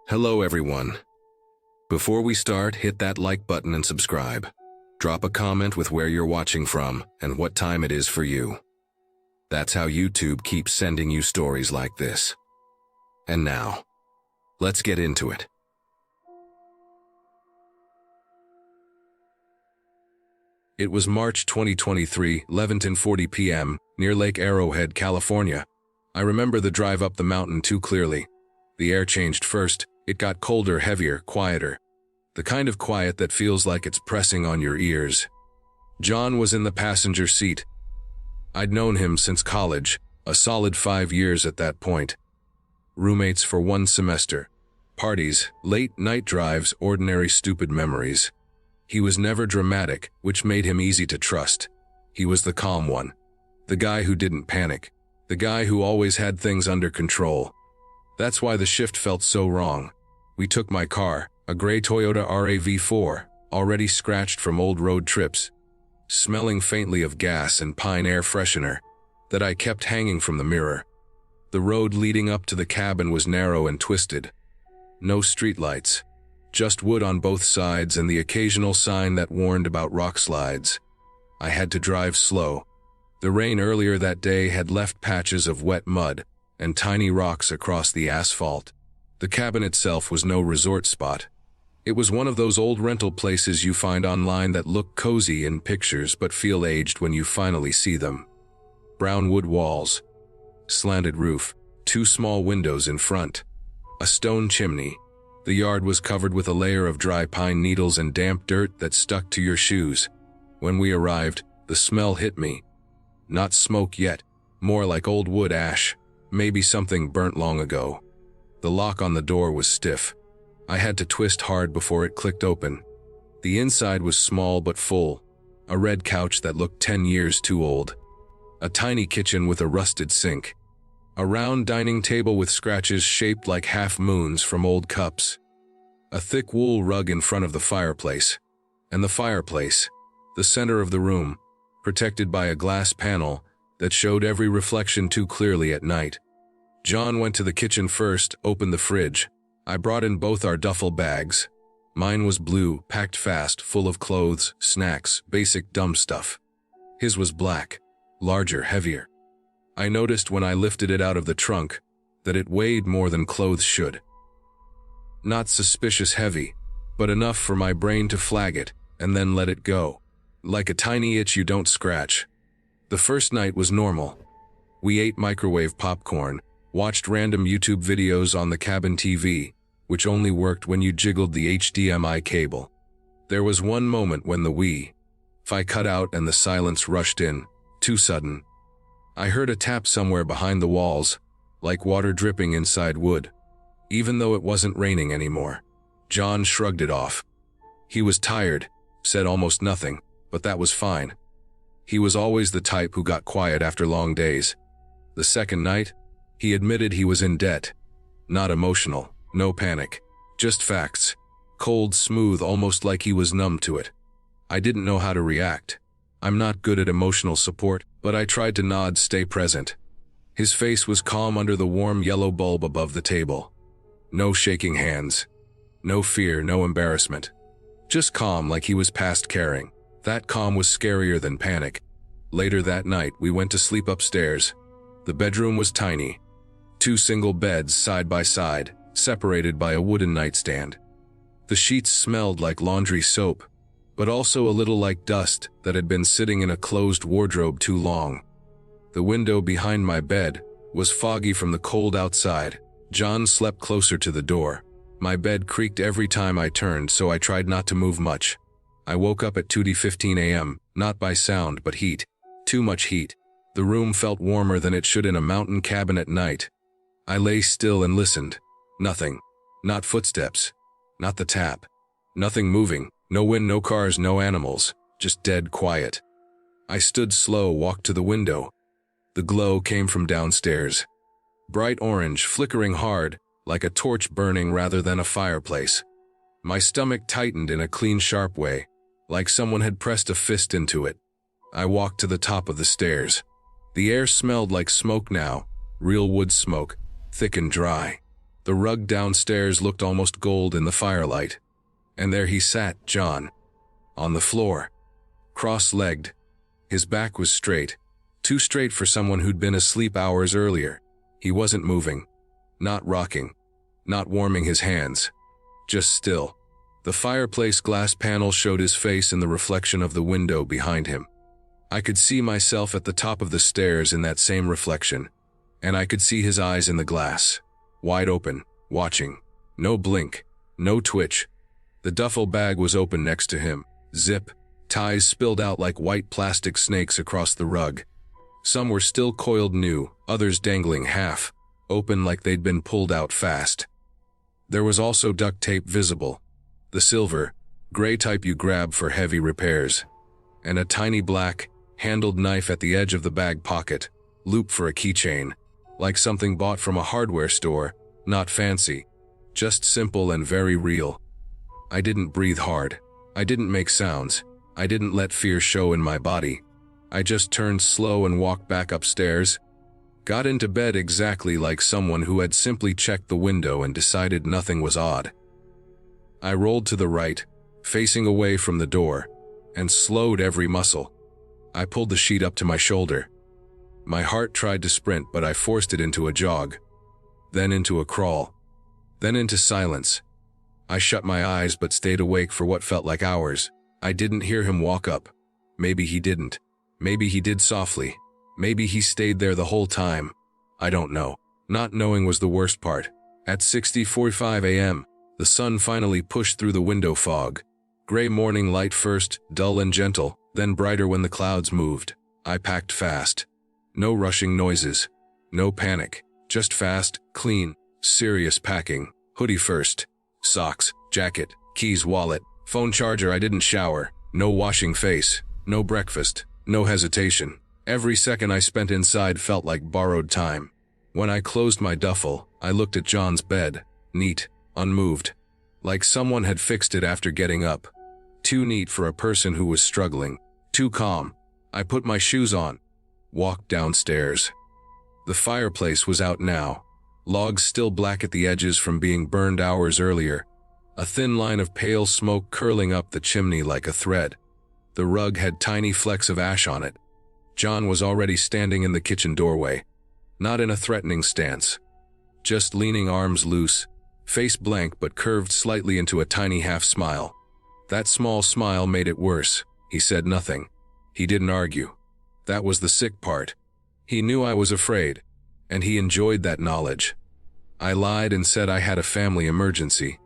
Hello everyone. Before we start, hit that like button and subscribe. Drop a comment with where you're watching from and what time it is for you. That's how YouTube keeps sending you stories like this. And now, let's get into it. It was March 2023, 11:40 p.m., near Lake Arrowhead, California. I remember the drive up the mountain too clearly. The air changed first. It got colder, heavier, quieter. The kind of quiet that feels like it's pressing on your ears. John was in the passenger seat. I'd known him since college, a solid 5 years at that point. Roommates for one semester. Parties, late night drives, ordinary stupid memories. He was never dramatic, which made him easy to trust. He was the calm one. The guy who didn't panic. The guy who always had things under control. That's why the shift felt so wrong. We took my car, a gray Toyota RAV4, already scratched from old road trips, smelling faintly of gas and pine air freshener, that I kept hanging from the mirror. The road leading up to the cabin was narrow and twisted. No streetlights, just wood on both sides and the occasional sign that warned about rock slides. I had to drive slow. The rain earlier that day had left patches of wet mud and tiny rocks across the asphalt. The cabin itself was no resort spot. It was one of those old rental places you find online that look cozy in pictures but feel aged when you finally see them. Brown wood walls, slanted roof, 2 small windows in front, a stone chimney. The yard was covered with a layer of dry pine needles and damp dirt that stuck to your shoes. When we arrived, the smell hit me. Not smoke yet, more like old wood ash, maybe something burnt long ago. The lock on the door was stiff. I had to twist hard before it clicked open. The inside was small but full. A red couch that looked 10 years too old. A tiny kitchen with a rusted sink. A round dining table with scratches shaped like half moons from old cups. A thick wool rug in front of the fireplace. And the fireplace, the center of the room, protected by a glass panel that showed every reflection too clearly at night. John went to the kitchen first, opened the fridge. I brought in both our duffel bags. Mine was blue, packed fast, full of clothes, snacks, basic dumb stuff. His was black, larger, heavier. I noticed when I lifted it out of the trunk that it weighed more than clothes should. Not suspicious heavy, but enough for my brain to flag it and then let it go. Like a tiny itch you don't scratch. The first night was normal. We ate microwave popcorn, watched random YouTube videos on the cabin TV, which only worked when you jiggled the HDMI cable. There was one moment when the Wi-Fi cut out and the silence rushed in, too sudden. I heard a tap somewhere behind the walls, like water dripping inside wood. Even though it wasn't raining anymore. John shrugged it off. He was tired, said almost nothing, but that was fine. He was always the type who got quiet after long days. The second night, he admitted he was in debt. Not emotional, no panic, just facts. Cold, smooth, almost like he was numb to it. I didn't know how to react. I'm not good at emotional support, but I tried to nod, stay present. His face was calm under the warm yellow bulb above the table. No shaking hands. No fear, no embarrassment. Just calm like he was past caring. That calm was scarier than panic. Later that night, we went to sleep upstairs. The bedroom was tiny. 2 single beds side by side, separated by a wooden nightstand. The sheets smelled like laundry soap, but also a little like dust that had been sitting in a closed wardrobe too long. The window behind my bed was foggy from the cold outside. John slept closer to the door. My bed creaked every time I turned, so I tried not to move much. I woke up at 2:15 a.m., not by sound, but heat. Too much heat. The room felt warmer than it should in a mountain cabin at night. I lay still and listened. Nothing. Not footsteps. Not the tap. Nothing moving. No wind, no cars, no animals. Just dead quiet. I stood slow, walked to the window. The glow came from downstairs. Bright orange, flickering hard, like a torch burning rather than a fireplace. My stomach tightened in a clean, sharp way, like someone had pressed a fist into it. I walked to the top of the stairs. The air smelled like smoke now, real wood smoke, thick and dry. The rug downstairs looked almost gold in the firelight. And there he sat, John. On the floor. Cross-legged. His back was straight. Too straight for someone who'd been asleep hours earlier. He wasn't moving. Not rocking. Not warming his hands. Just still. The fireplace glass panel showed his face in the reflection of the window behind him. I could see myself at the top of the stairs in that same reflection. And I could see his eyes in the glass. Wide open, watching. No blink. No twitch. The duffel bag was open next to him. Zip. Ties spilled out like white plastic snakes across the rug. Some were still coiled new, others dangling half, open like they'd been pulled out fast. There was also duct tape visible. The silver, gray type you grab for heavy repairs. And a tiny black, handled knife at the edge of the bag pocket, loop for a keychain. Like something bought from a hardware store, not fancy. Just simple and very real. I didn't breathe hard. I didn't make sounds. I didn't let fear show in my body. I just turned slow and walked back upstairs. Got into bed exactly like someone who had simply checked the window and decided nothing was odd. I rolled to the right, facing away from the door, and slowed every muscle. I pulled the sheet up to my shoulder. My heart tried to sprint, but I forced it into a jog. Then into a crawl. Then into silence. I shut my eyes but stayed awake for what felt like hours. I didn't hear him walk up. Maybe he didn't. Maybe he did softly. Maybe he stayed there the whole time. I don't know. Not knowing was the worst part. At 6:45 a.m., the sun finally pushed through the window fog. Gray morning light first, dull and gentle, then brighter when the clouds moved. I packed fast. No rushing noises. No panic. Just fast, clean, serious packing. Hoodie first. Socks, jacket, keys, wallet, phone charger. I didn't shower. No washing face. No breakfast. No hesitation. Every second I spent inside felt like borrowed time. When I closed my duffel, I looked at John's bed. Neat. Unmoved. Like someone had fixed it after getting up. Too neat for a person who was struggling. Too calm. I put my shoes on. Walked downstairs. The fireplace was out now. Logs still black at the edges from being burned hours earlier. A thin line of pale smoke curling up the chimney like a thread. The rug had tiny flecks of ash on it. John was already standing in the kitchen doorway. Not in a threatening stance. Just leaning, arms loose. Face blank but curved slightly into a tiny half smile. That small smile made it worse. He said nothing. He didn't argue. That was the sick part. He knew I was afraid, and he enjoyed that knowledge. I lied and said I had a family emergency.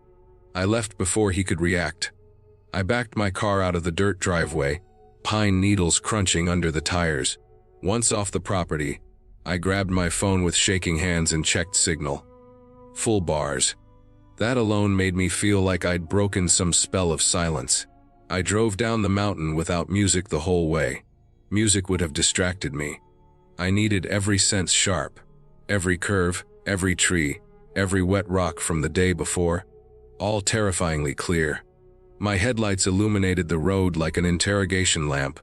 I left before he could react. I backed my car out of the dirt driveway, pine needles crunching under the tires. Once off the property, I grabbed my phone with shaking hands and checked signal. Full bars. That alone made me feel like I'd broken some spell of silence. I drove down the mountain without music the whole way. Music would have distracted me. I needed every sense sharp. Every curve, every tree, every wet rock from the day before. All terrifyingly clear. My headlights illuminated the road like an interrogation lamp.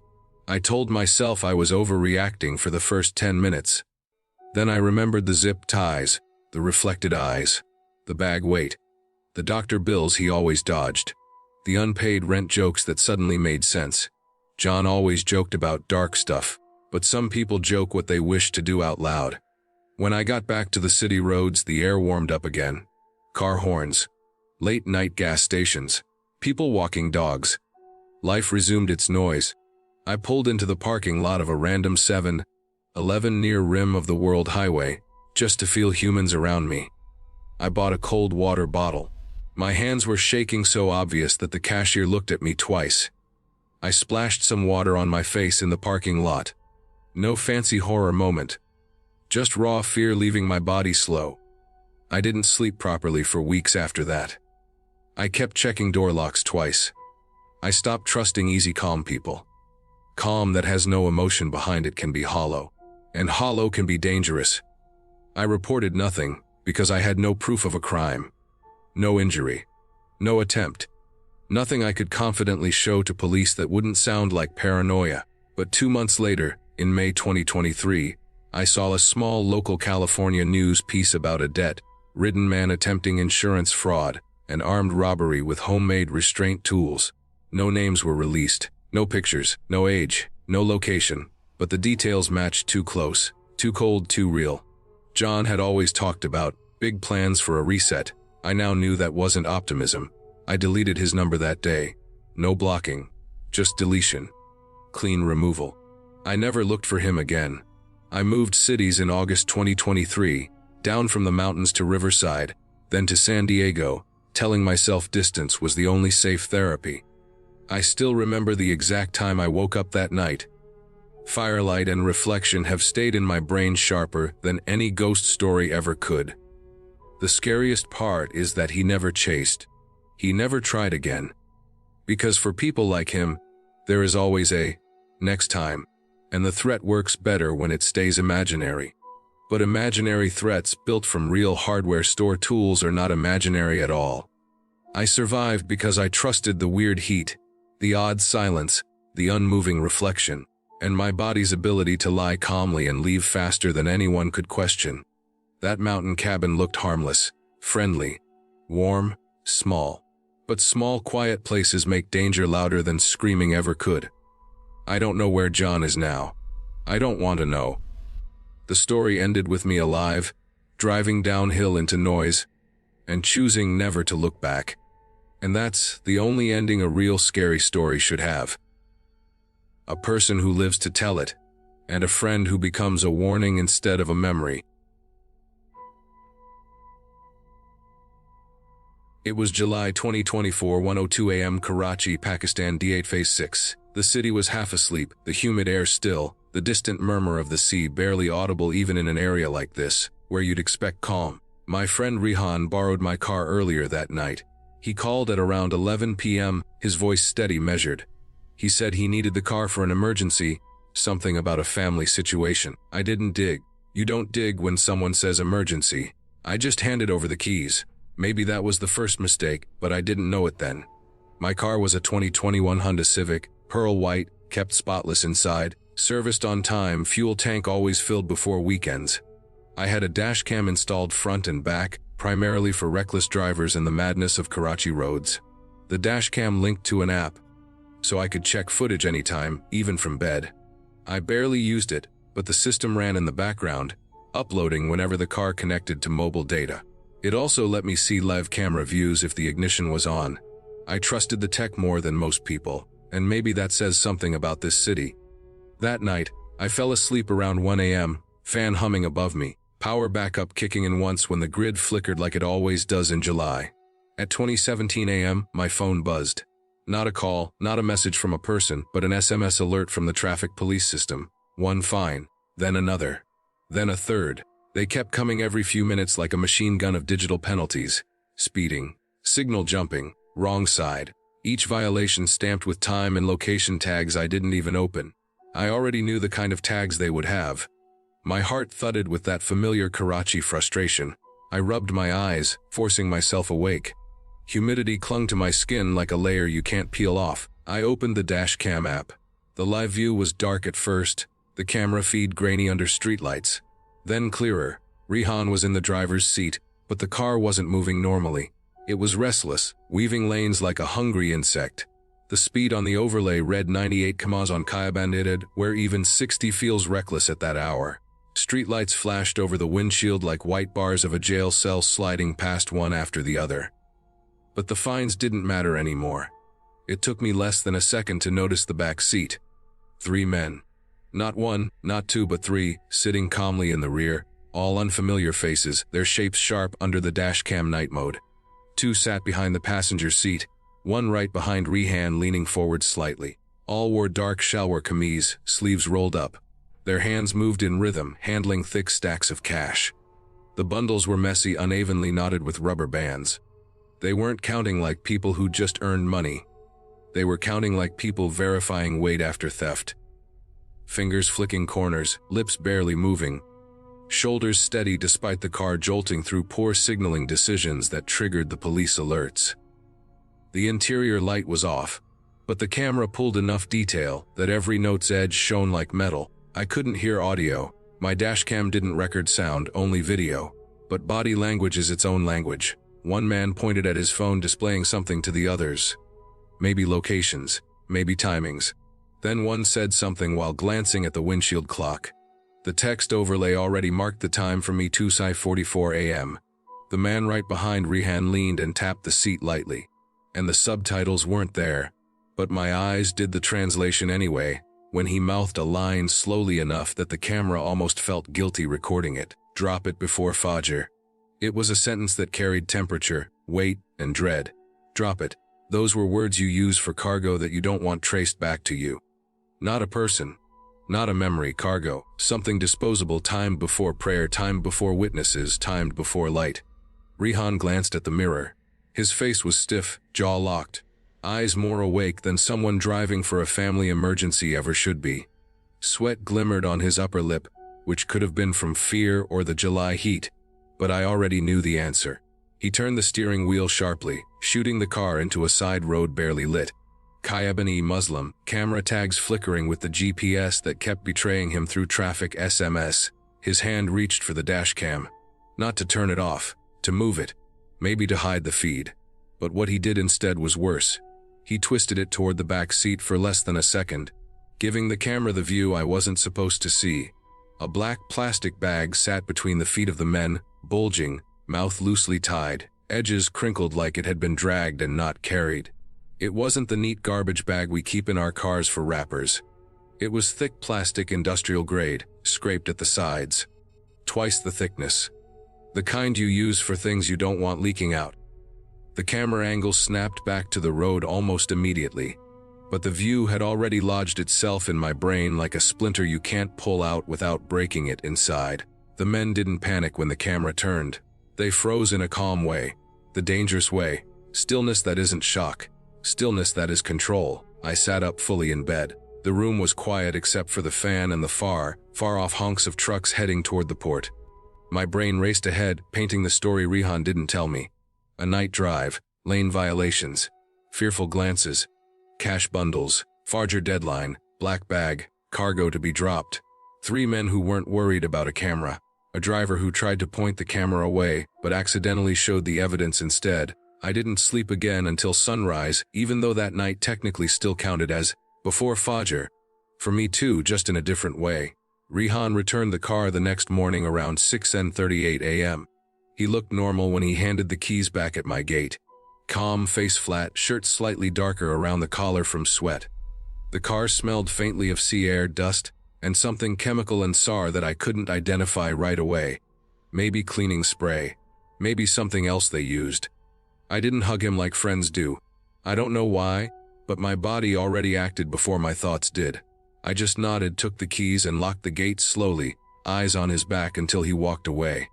I told myself I was overreacting for the first 10 minutes. Then I remembered the zip ties, the reflected eyes, the bag weight, the doctor bills he always dodged, the unpaid rent jokes that suddenly made sense. John always joked about dark stuff, but some people joke what they wish to do out loud. When I got back to the city roads, the air warmed up again. Car horns, late-night gas stations, people walking dogs. Life resumed its noise. I pulled into the parking lot of a random 7-Eleven near rim of the World Highway, just to feel humans around me. I bought a cold water bottle. My hands were shaking so obvious that the cashier looked at me twice. I splashed some water on my face in the parking lot. No fancy horror moment. Just raw fear leaving my body slow. I didn't sleep properly for weeks after that. I kept checking door locks twice. I stopped trusting easy calm people. Calm that has no emotion behind it can be hollow, and hollow can be dangerous. I reported nothing because I had no proof of a crime. No injury. No attempt. Nothing I could confidently show to police that wouldn't sound like paranoia. But 2 months later, in May 2023, I saw a small local California news piece about a debt ridden man attempting insurance fraud, and armed robbery with homemade restraint tools. No names were released, no pictures, no age, no location, but the details matched too close, too cold, too real. John had always talked about big plans for a reset. I now knew that wasn't optimism. I deleted his number that day. No blocking, just deletion. Clean removal. I never looked for him again. I moved cities in August 2023, down from the mountains to Riverside, then to San Diego, telling myself distance was the only safe therapy. I still remember the exact time I woke up that night. Firelight and reflection have stayed in my brain sharper than any ghost story ever could. The scariest part is that he never chased. He never tried again. Because for people like him, there is always a next time, and the threat works better when it stays imaginary. But imaginary threats built from real hardware store tools are not imaginary at all. I survived because I trusted the weird heat, the odd silence, the unmoving reflection, and my body's ability to lie calmly and leave faster than anyone could question. That mountain cabin looked harmless, friendly, warm, small. But small, quiet places make danger louder than screaming ever could. I don't know where John is now. I don't want to know. The story ended with me alive, driving downhill into noise, and choosing never to look back. And that's the only ending a real scary story should have. A person who lives to tell it, and a friend who becomes a warning instead of a memory. It was July 2024, 1:02 a.m. Karachi, Pakistan, D8 Phase 6. The city was half asleep, the humid air still, the distant murmur of the sea barely audible even in an area like this, where you'd expect calm. My friend Rihan borrowed my car earlier that night. He called at around 11 p.m., his voice steady, measured. He said he needed the car for an emergency, something about a family situation. I didn't dig. You don't dig when someone says emergency. I just handed over the keys. Maybe that was the first mistake, but I didn't know it then. My car was a 2021 Honda Civic, pearl white, kept spotless inside, serviced on time, fuel tank always filled before weekends. I had a dash cam installed front and back, primarily for reckless drivers in the madness of Karachi roads. The dash cam linked to an app, so I could check footage anytime, even from bed. I barely used it, but the system ran in the background, uploading whenever the car connected to mobile data. It also let me see live camera views if the ignition was on. I trusted the tech more than most people, and maybe that says something about this city. That night, I fell asleep around 1 a.m., fan humming above me, power backup kicking in once when the grid flickered like it always does in July. At 20:17 a.m., my phone buzzed. Not a call, not a message from a person, but an SMS alert from the traffic police system. One fine, then another, then a third. They kept coming every few minutes like a machine gun of digital penalties. Speeding, signal jumping, wrong side. Each violation stamped with time and location tags I didn't even open. I already knew the kind of tags they would have. My heart thudded with that familiar Karachi frustration. I rubbed my eyes, forcing myself awake. Humidity clung to my skin like a layer you can't peel off. I opened the dash cam app. The live view was dark at first, the camera feed grainy under streetlights. Then clearer. Rihan was in the driver's seat, but the car wasn't moving normally. It was restless, weaving lanes like a hungry insect. The speed on the overlay read 98 km on Kaya, where even 60 feels reckless at that hour. Streetlights flashed over the windshield like white bars of a jail cell sliding past one after the other. But the fines didn't matter anymore. It took me less than a second to notice the back seat. 3 men. Not one, not two, but 3, sitting calmly in the rear, all unfamiliar faces, their shapes sharp under the dashcam night mode. 2 sat behind the passenger seat, one right behind Rihan leaning forward slightly. All wore dark shalwar kameez, sleeves rolled up. Their hands moved in rhythm, handling thick stacks of cash. The bundles were messy, unevenly knotted with rubber bands. They weren't counting like people who just earned money. They were counting like people verifying weight after theft. Fingers flicking corners, lips barely moving. Shoulders steady despite the car jolting through poor signaling decisions that triggered the police alerts. The interior light was off, but the camera pulled enough detail that every note's edge shone like metal. I couldn't hear audio. My dashcam didn't record sound, only video. But body language is its own language. One man pointed at his phone displaying something to the others. Maybe locations, maybe timings. Then one said something while glancing at the windshield clock. The text overlay already marked the time for me 2:44 a.m. The man right behind Rehan leaned and tapped the seat lightly. And the subtitles weren't there. But my eyes did the translation anyway, when he mouthed a line slowly enough that the camera almost felt guilty recording it. Drop it before Fajr. It was a sentence that carried temperature, weight, and dread. Drop it. Those were words you use for cargo that you don't want traced back to you. Not a person. Not a memory. Cargo. Something disposable, timed before prayer, timed before witnesses, timed before light. Rehan glanced at the mirror. His face was stiff, jaw locked. Eyes more awake than someone driving for a family emergency ever should be. Sweat glimmered on his upper lip, which could have been from fear or the July heat, but I already knew the answer. He turned the steering wheel sharply, shooting the car into a side road barely lit. Kayabani Muslim, camera tags flickering with the GPS that kept betraying him through traffic SMS. His hand reached for the dash cam. Not to turn it off, to move it, maybe to hide the feed. But what he did instead was worse. He twisted it toward the back seat for less than a second, giving the camera the view I wasn't supposed to see. A black plastic bag sat between the feet of the men, bulging, mouth loosely tied, edges crinkled like it had been dragged and not carried. It wasn't the neat garbage bag we keep in our cars for wrappers. It was thick plastic, industrial grade, scraped at the sides. Twice the thickness. The kind you use for things you don't want leaking out. The camera angle snapped back to the road almost immediately, but the view had already lodged itself in my brain like a splinter you can't pull out without breaking it inside. The men didn't panic when the camera turned. They froze in a calm way, the dangerous way, stillness that isn't shock, stillness that is control. I sat up fully in bed. The room was quiet except for the fan and the far off honks of trucks heading toward the port. My brain raced ahead, painting the story Rehan didn't tell me. A night drive, lane violations, fearful glances, cash bundles, Fajr deadline, black bag, cargo to be dropped. 3 men who weren't worried about a camera. A driver who tried to point the camera away, but accidentally showed the evidence instead. I didn't sleep again until sunrise, even though that night technically still counted as before Fajr. For me too, just in a different way. Rehan returned the car the next morning around 6:38 a.m. He looked normal when he handed the keys back at my gate. Calm, face flat, shirt slightly darker around the collar from sweat. The car smelled faintly of sea air, dust, and something chemical and sour that I couldn't identify right away. Maybe cleaning spray. Maybe something else they used. I didn't hug him like friends do. I don't know why, but my body already acted before my thoughts did. I just nodded, took the keys, and locked the gate slowly, eyes on his back until he walked away.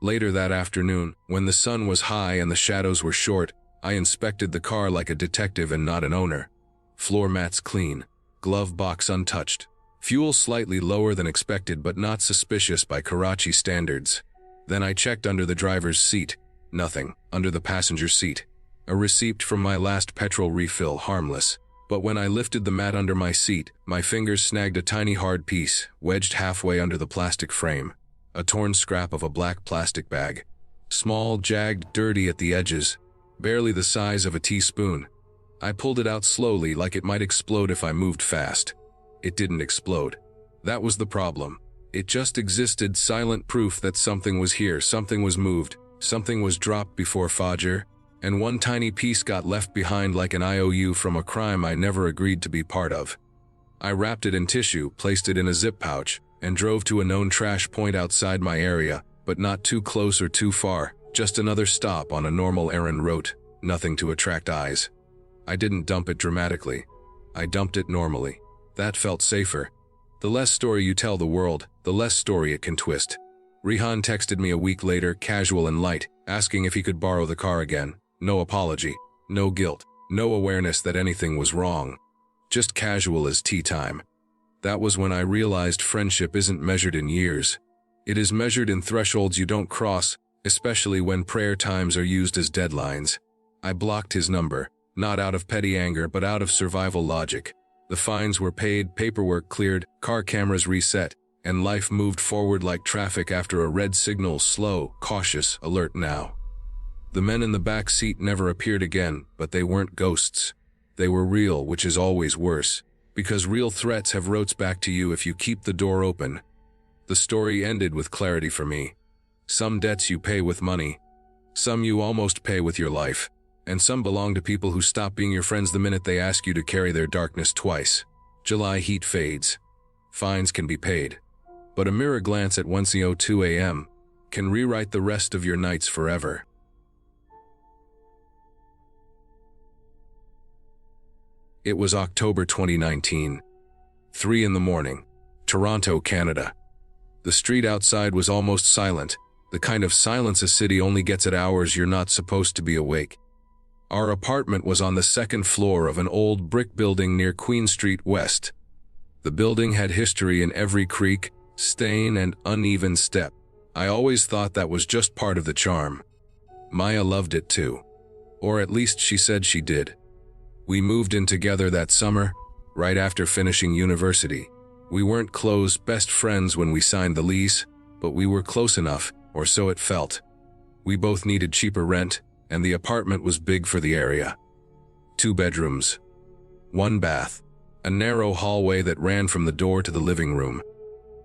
Later that afternoon, when the sun was high and the shadows were short, I inspected the car like a detective and not an owner. Floor mats clean, glove box untouched, fuel slightly lower than expected but not suspicious by Karachi standards. Then I checked under the driver's seat. Nothing. Under the passenger seat. A receipt from my last petrol refill, harmless. But when I lifted the mat under my seat, my fingers snagged a tiny hard piece, wedged halfway under the plastic frame. A torn scrap of a black plastic bag. Small, jagged, dirty at the edges. Barely the size of a teaspoon. I pulled it out slowly, like it might explode if I moved fast. It didn't explode. That was the problem. It just existed, silent proof that something was here, something was moved, something was dropped before Fajr, and one tiny piece got left behind like an IOU from a crime I never agreed to be part of. I wrapped it in tissue, placed it in a zip pouch, and drove to a known trash point outside my area, but not too close or too far, just another stop on a normal errand route, nothing to attract eyes. I didn't dump it dramatically. I dumped it normally. That felt safer. The less story you tell the world, the less story it can twist. Rehan texted me a week later, casual and light, asking if he could borrow the car again. No apology, no guilt, no awareness that anything was wrong. Just casual as tea time. That was when I realized friendship isn't measured in years. It is measured in thresholds you don't cross, especially when prayer times are used as deadlines. I blocked his number, not out of petty anger but out of survival logic. The fines were paid, paperwork cleared, car cameras reset, and life moved forward like traffic after a red signal, slow, cautious, alert now. The men in the back seat never appeared again, but they weren't ghosts. They were real, which is always worse, because real threats have roads back to you if you keep the door open. The story ended with clarity for me. Some debts you pay with money, some you almost pay with your life, and some belong to people who stop being your friends the minute they ask you to carry their darkness twice. July heat fades. Fines can be paid. But a mirror glance at 1:02 a.m. can rewrite the rest of your nights forever. It was October 2019. 3 in the morning. Toronto, Canada. The street outside was almost silent, the kind of silence a city only gets at hours you're not supposed to be awake. Our apartment was on the second floor of an old brick building near Queen Street West. The building had history in every creak, stain, and uneven step. I always thought that was just part of the charm. Maya loved it too. Or at least she said she did. We moved in together that summer, right after finishing university. We weren't close best friends when we signed the lease, but we were close enough, or so it felt. We both needed cheaper rent, and the apartment was big for the area. 2 bedrooms, 1 bath, a narrow hallway that ran from the door to the living room.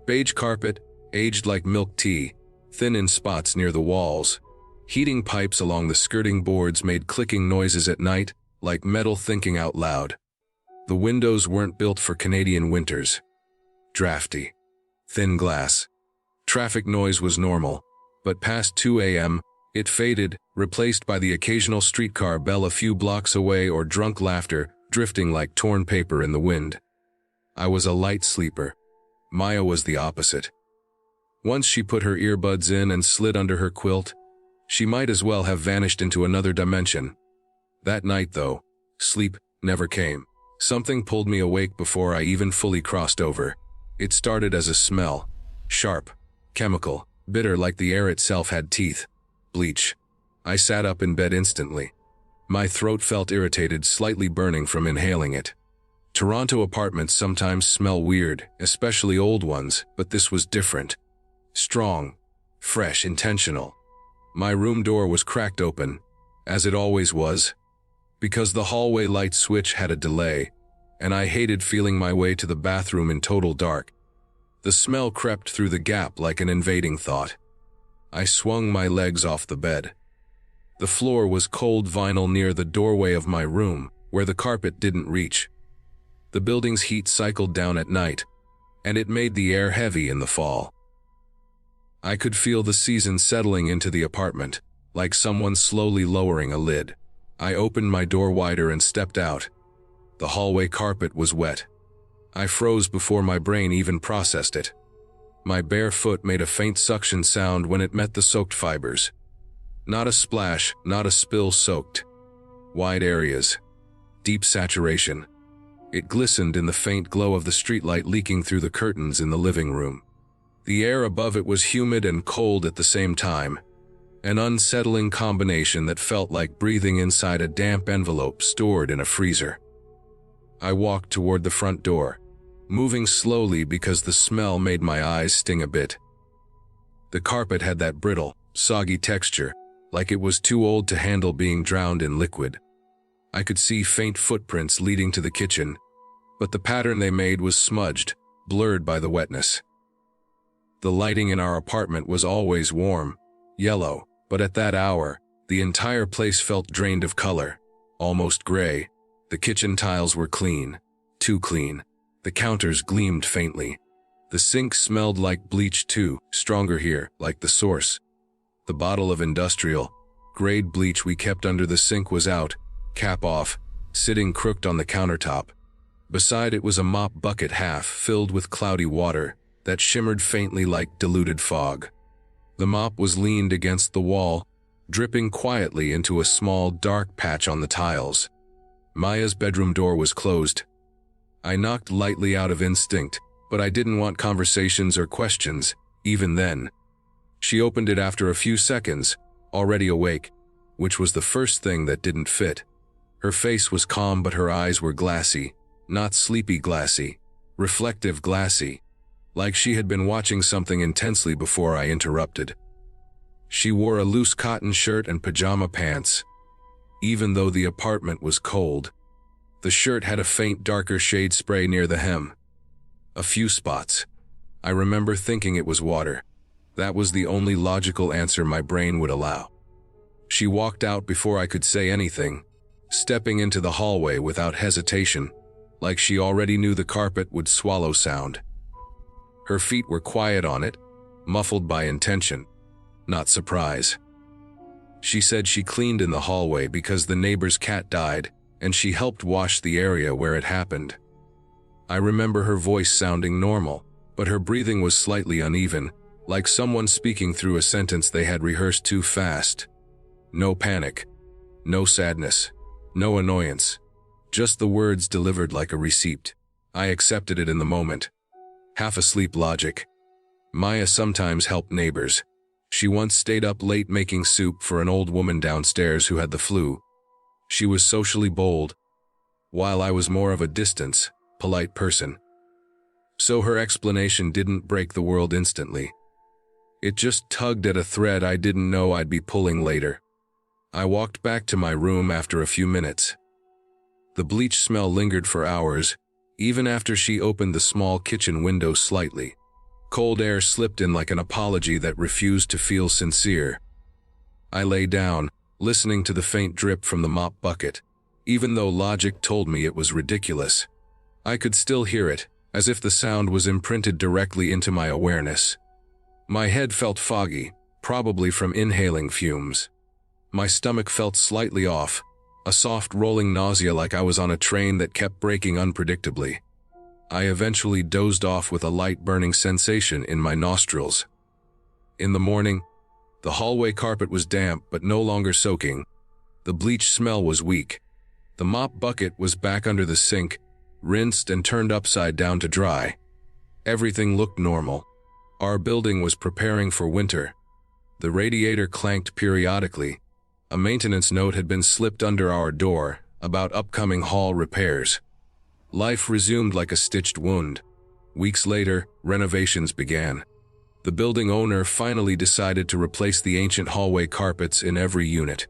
Beige carpet, aged like milk tea, thin in spots near the walls. Heating pipes along the skirting boards made clicking noises at night, like metal thinking out loud. The windows weren't built for Canadian winters. Drafty. Thin glass. Traffic noise was normal, but past 2 a.m., it faded, replaced by the occasional streetcar bell a few blocks away or drunk laughter, drifting like torn paper in the wind. I was a light sleeper. Maya was the opposite. Once she put her earbuds in and slid under her quilt, she might as well have vanished into another dimension. That night, though, sleep never came. Something pulled me awake before I even fully crossed over. It started as a smell. Sharp, chemical, bitter like the air itself had teeth. Bleach. I sat up in bed instantly. My throat felt irritated, slightly burning from inhaling it. Toronto apartments sometimes smell weird, especially old ones, but this was different. Strong, fresh, intentional. My room door was cracked open, as it always was, because the hallway light switch had a delay, and I hated feeling my way to the bathroom in total dark. The smell crept through the gap like an invading thought. I swung my legs off the bed. The floor was cold vinyl near the doorway of my room, where the carpet didn't reach. The building's heat cycled down at night, and it made the air heavy in the fall. I could feel the season settling into the apartment, like someone slowly lowering a lid. I opened my door wider and stepped out. The hallway carpet was wet. I froze before my brain even processed it. My bare foot made a faint suction sound when it met the soaked fibers. Not a splash, not a spill soaked. Wide areas. Deep saturation. It glistened in the faint glow of the streetlight leaking through the curtains in the living room. The air above it was humid and cold at the same time, an unsettling combination that felt like breathing inside a damp envelope stored in a freezer. I walked toward the front door, moving slowly because the smell made my eyes sting a bit. The carpet had that brittle, soggy texture, like it was too old to handle being drowned in liquid. I could see faint footprints leading to the kitchen, but the pattern they made was smudged, blurred by the wetness. The lighting in our apartment was always warm, yellow, but at that hour, the entire place felt drained of color, almost gray. The kitchen tiles were clean, too clean. The counters gleamed faintly. The sink smelled like bleach too, stronger here, like the source. The bottle of industrial grade bleach we kept under the sink was out, cap off, sitting crooked on the countertop. Beside it was a mop bucket half filled with cloudy water that shimmered faintly like diluted fog. The mop was leaned against the wall, dripping quietly into a small dark patch on the tiles. Maya's bedroom door was closed. I knocked lightly out of instinct, but I didn't want conversations or questions, even then. She opened it after a few seconds, already awake, which was the first thing that didn't fit. Her face was calm, but her eyes were glassy, not sleepy glassy, reflective glassy, like she had been watching something intensely before I interrupted. She wore a loose cotton shirt and pajama pants. Even though the apartment was cold, the shirt had a faint darker shade spray near the hem. A few spots. I remember thinking it was water. That was the only logical answer my brain would allow. She walked out before I could say anything, stepping into the hallway without hesitation, like she already knew the carpet would swallow sound. Her feet were quiet on it, muffled by intention, not surprise. She said she cleaned in the hallway because the neighbor's cat died, and she helped wash the area where it happened. I remember her voice sounding normal, but her breathing was slightly uneven, like someone speaking through a sentence they had rehearsed too fast. No panic, no sadness, no annoyance, just the words delivered like a receipt. I accepted it in the moment. Half-asleep logic. Maya sometimes helped neighbors. She once stayed up late making soup for an old woman downstairs who had the flu. She was socially bold, while I was more of a distant, polite person. So her explanation didn't break the world instantly. It just tugged at a thread I didn't know I'd be pulling later. I walked back to my room after a few minutes. The bleach smell lingered for hours, even after she opened the small kitchen window slightly. Cold air slipped in like an apology that refused to feel sincere. I lay down, listening to the faint drip from the mop bucket. Even though logic told me it was ridiculous, I could still hear it, as if the sound was imprinted directly into my awareness. My head felt foggy, probably from inhaling fumes. My stomach felt slightly off, a soft rolling nausea like I was on a train that kept braking unpredictably. I eventually dozed off with a light burning sensation in my nostrils. In the morning, the hallway carpet was damp but no longer soaking. The bleach smell was weak. The mop bucket was back under the sink, rinsed and turned upside down to dry. Everything looked normal. Our building was preparing for winter. The radiator clanked periodically. A maintenance note had been slipped under our door about upcoming hall repairs. Life resumed like a stitched wound. Weeks later, renovations began. The building owner finally decided to replace the ancient hallway carpets in every unit.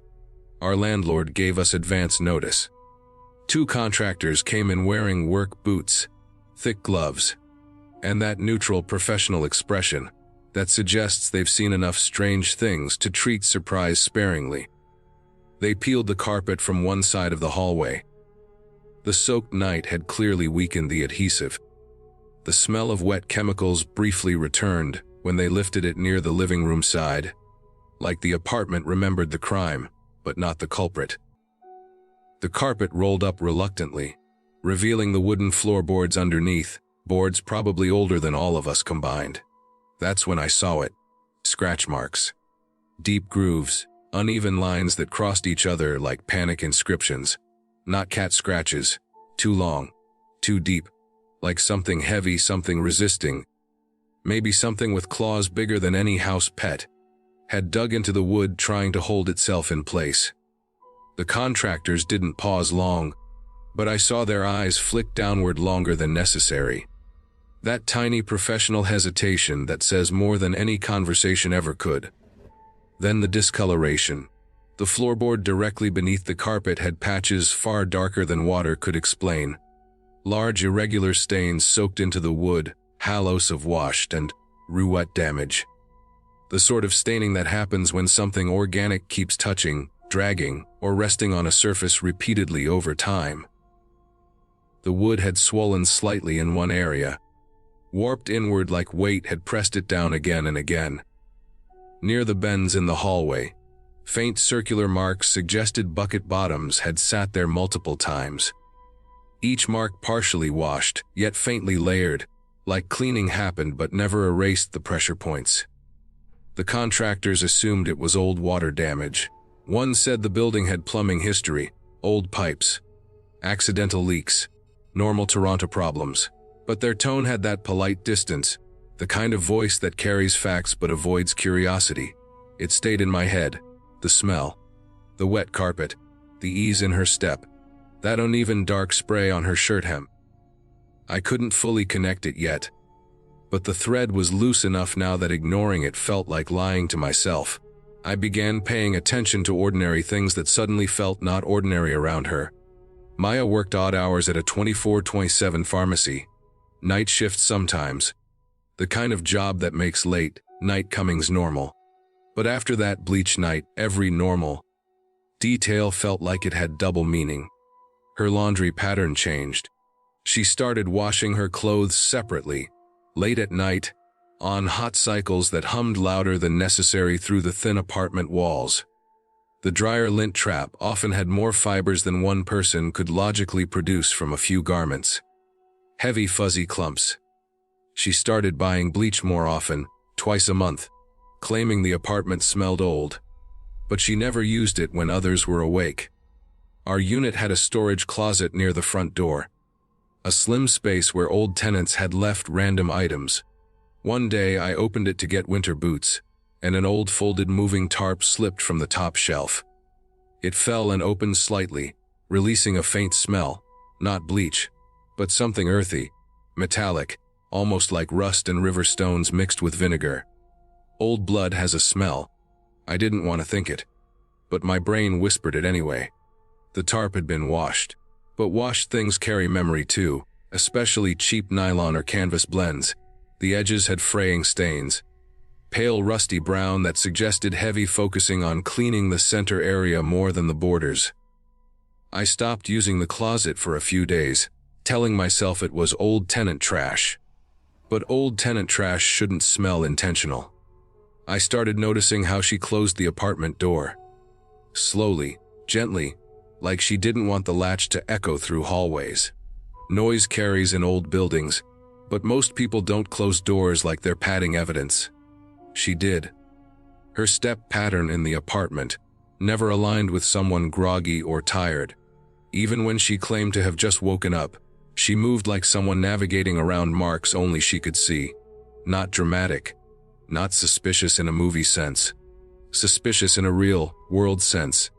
Our landlord gave us advance notice. 2 contractors came in wearing work boots, thick gloves, and that neutral professional expression that suggests they've seen enough strange things to treat surprise sparingly. They peeled the carpet from one side of the hallway. The soaked night had clearly weakened the adhesive. The smell of wet chemicals briefly returned when they lifted it near the living room side, like the apartment remembered the crime, but not the culprit. The carpet rolled up reluctantly, revealing the wooden floorboards underneath, boards probably older than all of us combined. That's when I saw it. Scratch marks. Deep grooves, uneven lines that crossed each other like panic inscriptions. Not cat scratches. Too long. Too deep. Like something heavy, something resisting. Maybe something with claws bigger than any house pet had dug into the wood trying to hold itself in place. The contractors didn't pause long, but I saw their eyes flick downward longer than necessary. That tiny professional hesitation that says more than any conversation ever could. Then the discoloration. The floorboard directly beneath the carpet had patches far darker than water could explain. Large irregular stains soaked into the wood, halos of washed and ruette damage. The sort of staining that happens when something organic keeps touching, dragging, or resting on a surface repeatedly over time. The wood had swollen slightly in one area, warped inward like weight had pressed it down again and again. Near the bends in the hallway, faint circular marks suggested bucket bottoms had sat there multiple times. Each mark partially washed, yet faintly layered, like cleaning happened but never erased the pressure points. The contractors assumed it was old water damage. One said the building had plumbing history, old pipes, accidental leaks, normal Toronto problems. But their tone had that polite distance, the kind of voice that carries facts but avoids curiosity. It stayed in my head. The smell, the wet carpet, the ease in her step, that uneven dark spray on her shirt hem. I couldn't fully connect it yet. but the thread was loose enough now that ignoring it felt like lying to myself. I began paying attention to ordinary things that suddenly felt not ordinary around her. Maya worked odd hours at a 24/7 pharmacy, night shifts sometimes, the kind of job that makes late night comings normal. But after that bleach night, every normal detail felt like it had double meaning. Her laundry pattern changed. She started washing her clothes separately, late at night, on hot cycles that hummed louder than necessary through the thin apartment walls. The dryer lint trap often had more fibers than one person could logically produce from a few garments. Heavy fuzzy clumps. She started buying bleach more often, twice a month, claiming the apartment smelled old. But she never used it when others were awake. Our unit had a storage closet near the front door, a slim space where old tenants had left random items. One day I opened it to get winter boots, and an old folded moving tarp slipped from the top shelf. It fell and opened slightly, releasing a faint smell, not bleach, but something earthy, metallic, almost like rust and river stones mixed with vinegar. Old blood has a smell. I didn't want to think it, but my brain whispered it anyway. The tarp had been washed, but washed things carry memory too, especially cheap nylon or canvas blends. The edges had fraying stains, pale rusty brown that suggested heavy focusing on cleaning the center area more than the borders. I stopped using the closet for a few days, telling myself it was old tenant trash. But old tenant trash shouldn't smell intentional. I started noticing how she closed the apartment door. Slowly, gently, like she didn't want the latch to echo through hallways. Noise carries in old buildings, but most people don't close doors like they're padding evidence. She did. Her step pattern in the apartment never aligned with someone groggy or tired. Even when she claimed to have just woken up, she moved like someone navigating around marks only she could see. Not dramatic, not suspicious in a movie sense. Suspicious in a real, world sense.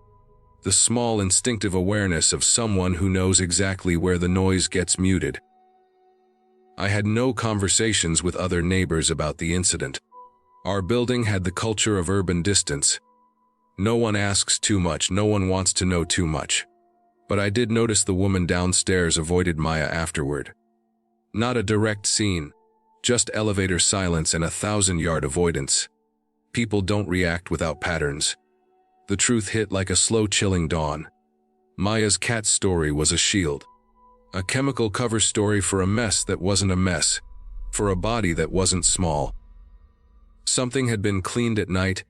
The small instinctive awareness of someone who knows exactly where the noise gets muted. I had no conversations with other neighbors about the incident. Our building had the culture of urban distance. No one asks too much, no one wants to know too much. But I did notice the woman downstairs avoided Maya afterward. Not a direct scene, just elevator silence and 1,000-yard avoidance. People don't react without patterns. The truth hit like a slow chilling dawn. Maya's cat story was a shield. A chemical cover story for a mess that wasn't a mess, for a body that wasn't small. Something had been cleaned at night,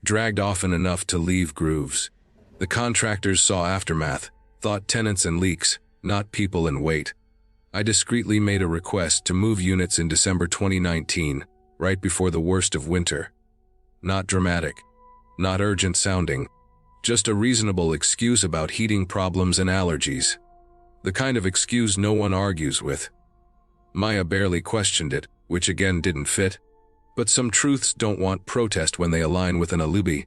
dragged often enough to leave grooves. The contractors saw aftermath, thought tenants and leaks, not people and weight. I discreetly made a request to move units in December 2019, right before the worst of winter. Not dramatic, not urgent sounding, just a reasonable excuse about heating problems and allergies. The kind of excuse no one argues with. Maya barely questioned it, which again didn't fit. But some truths don't want protest when they align with an alibi.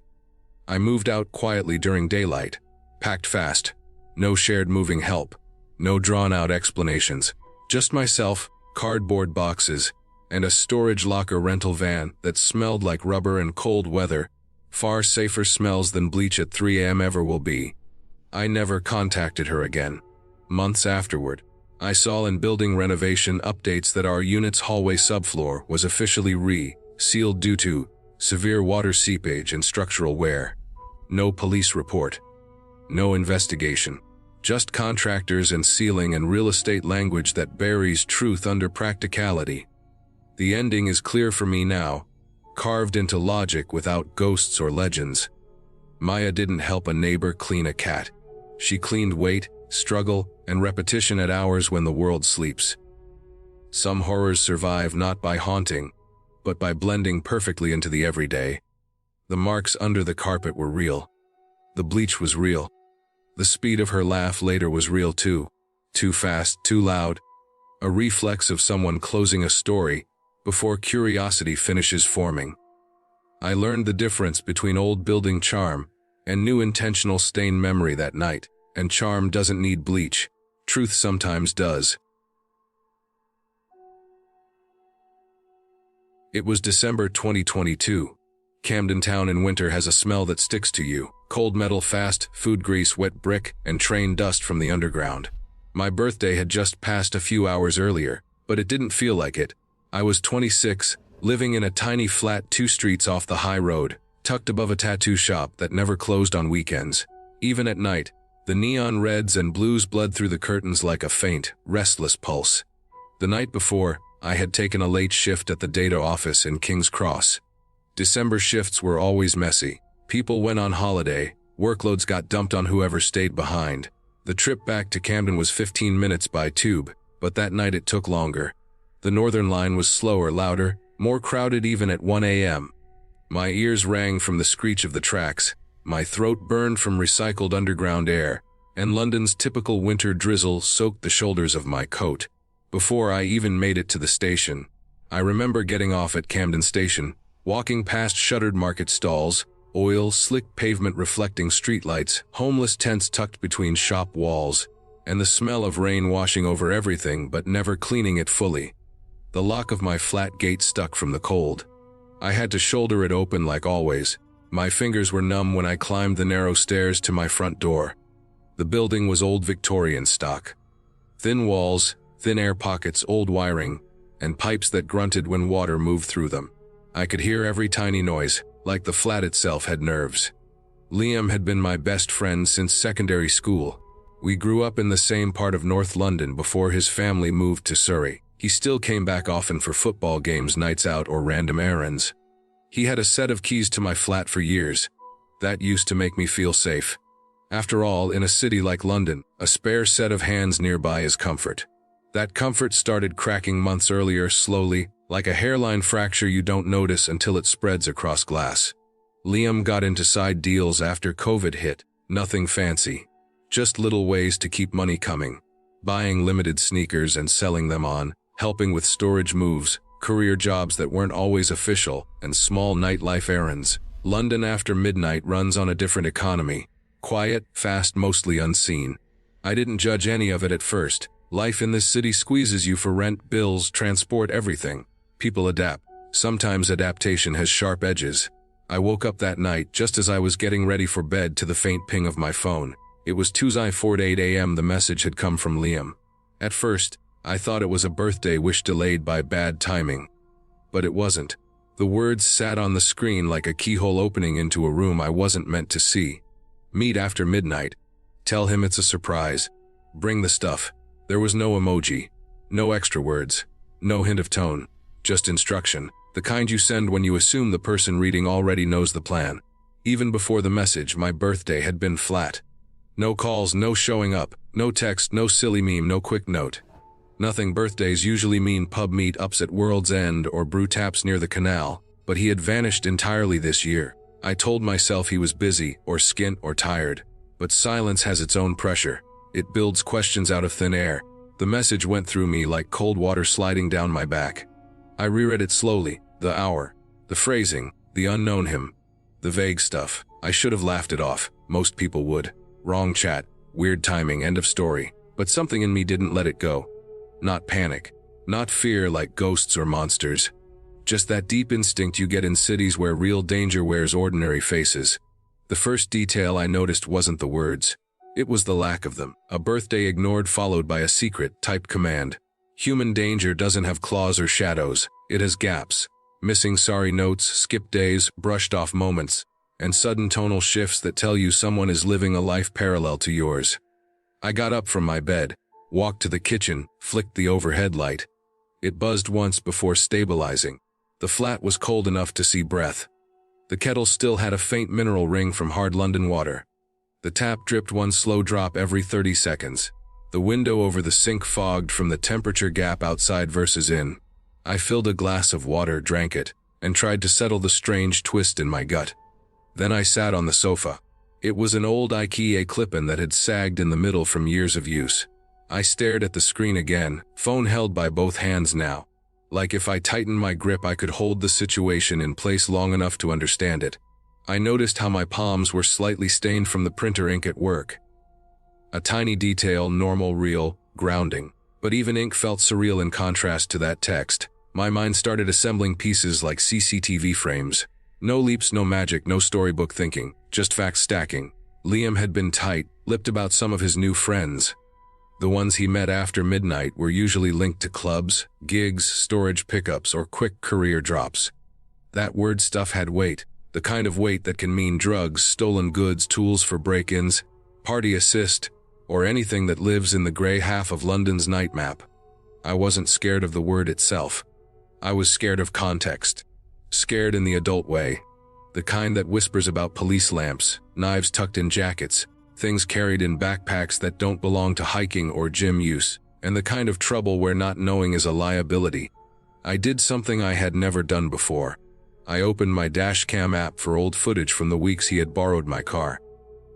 I moved out quietly during daylight, packed fast, no shared moving help, no drawn-out explanations, just myself, cardboard boxes, and a storage locker rental van that smelled like rubber and cold weather, far safer smells than bleach at 3 a.m. ever will be. I never contacted her again. Months afterward, I saw in building renovation updates that our unit's hallway subfloor was officially sealed due to severe water seepage and structural wear. No police report. No investigation. Just contractors and sealing and real estate language that buries truth under practicality. The ending is clear for me now, carved into logic without ghosts or legends. Maya didn't help a neighbor clean a cat. She cleaned weight, struggle, and repetition at hours when the world sleeps. Some horrors survive not by haunting, but by blending perfectly into the everyday. The marks under the carpet were real. The bleach was real. The speed of her laugh later was real too. Too fast, too loud. A reflex of someone closing a story before curiosity finishes forming. I learned the difference between old building charm and new intentional stain memory that night. And charm doesn't need bleach. Truth sometimes does. It was December 2022. Camden Town in winter has a smell that sticks to you. Cold metal, fast food grease, wet brick, and train dust from the underground. My birthday had just passed a few hours earlier, but it didn't feel like it. I was 26, living in a tiny flat 2 streets off the high road, tucked above a tattoo shop that never closed on weekends. Even at night, the neon reds and blues bled through the curtains like a faint, restless pulse. The night before, I had taken a late shift at the data office in King's Cross. December shifts were always messy. People went on holiday, workloads got dumped on whoever stayed behind. The trip back to Camden was 15 minutes by tube, but that night it took longer. The Northern Line was slower, louder, more crowded even at 1 a.m. My ears rang from the screech of the tracks, my throat burned from recycled underground air, and London's typical winter drizzle soaked the shoulders of my coat. Before I even made it to the station, I remember getting off at Camden Station, walking past shuttered market stalls, slick pavement reflecting streetlights, homeless tents tucked between shop walls, and the smell of rain washing over everything but never cleaning it fully. The lock of my flat gate stuck from the cold. I had to shoulder it open like always. My fingers were numb when I climbed the narrow stairs to my front door. The building was old Victorian stock. Thin walls, thin air pockets, old wiring, and pipes that grunted when water moved through them. I could hear every tiny noise, like the flat itself had nerves. Liam had been my best friend since secondary school. We grew up in the same part of North London before his family moved to Surrey. He still came back often for football games, nights out, or random errands. He had a set of keys to my flat for years. That used to make me feel safe. After all, in a city like London, a spare set of hands nearby is comfort. That comfort started cracking months earlier, slowly, like a hairline fracture you don't notice until it spreads across glass. Liam got into side deals after COVID hit. Nothing fancy. Just little ways to keep money coming. Buying limited sneakers and selling them on, helping with storage moves, career jobs that weren't always official, and small nightlife errands. London after midnight runs on a different economy. Quiet, fast, mostly unseen. I didn't judge any of it at first. Life in this city squeezes you for rent, bills, transport, everything. People adapt. Sometimes adaptation has sharp edges. I woke up that night just as I was getting ready for bed to the faint ping of my phone. It was Tuesday 4:08 a.m. The message had come from Liam. At first, I thought it was a birthday wish delayed by bad timing. But it wasn't. The words sat on the screen like a keyhole opening into a room I wasn't meant to see. Meet after midnight. Tell him it's a surprise. Bring the stuff. There was no emoji. No extra words. No hint of tone. Just instruction. The kind you send when you assume the person reading already knows the plan. Even before the message, my birthday had been flat. No calls, no showing up, no text, no silly meme, no quick note. Nothing. Birthdays usually mean pub meet-ups at World's End or brew taps near the canal, but he had vanished entirely this year. I told myself he was busy, or skint, or tired. But silence has its own pressure. It builds questions out of thin air. The message went through me like cold water sliding down my back. I reread it slowly, the hour, the phrasing, the unknown him, the vague stuff. I should have laughed it off. Most people would. Wrong chat, weird timing, end of story. But something in me didn't let it go. Not panic. Not fear like ghosts or monsters. Just that deep instinct you get in cities where real danger wears ordinary faces. The first detail I noticed wasn't the words. It was the lack of them. A birthday ignored followed by a secret, typed command. Human danger doesn't have claws or shadows. It has gaps. Missing sorry notes, skipped days, brushed off moments, and sudden tonal shifts that tell you someone is living a life parallel to yours. I got up from my bed, walked to the kitchen, flicked the overhead light. It buzzed once before stabilizing. The flat was cold enough to see breath. The kettle still had a faint mineral ring from hard London water. The tap dripped one slow drop every 30 seconds. The window over the sink fogged from the temperature gap outside versus in. I filled a glass of water, drank it, and tried to settle the strange twist in my gut. Then I sat on the sofa. It was an old IKEA clip-in that had sagged in the middle from years of use. I stared at the screen again, phone held by both hands now. Like if I tightened my grip I could hold the situation in place long enough to understand it. I noticed how my palms were slightly stained from the printer ink at work. A tiny detail, normal, real, grounding. But even ink felt surreal in contrast to that text. My mind started assembling pieces like CCTV frames. No leaps, no magic, no storybook thinking, just facts stacking. Liam had been tight-lipped about some of his new friends. The ones he met after midnight were usually linked to clubs, gigs, storage pickups, or quick career drops. That word stuff had weight, the kind of weight that can mean drugs, stolen goods, tools for break-ins, party assist, or anything that lives in the grey half of London's night map. I wasn't scared of the word itself. I was scared of context. Scared in the adult way. The kind that whispers about police lamps, knives tucked in jackets, things carried in backpacks that don't belong to hiking or gym use, and the kind of trouble where not knowing is a liability. I did something I had never done before. I opened my dashcam app for old footage from the weeks he had borrowed my car.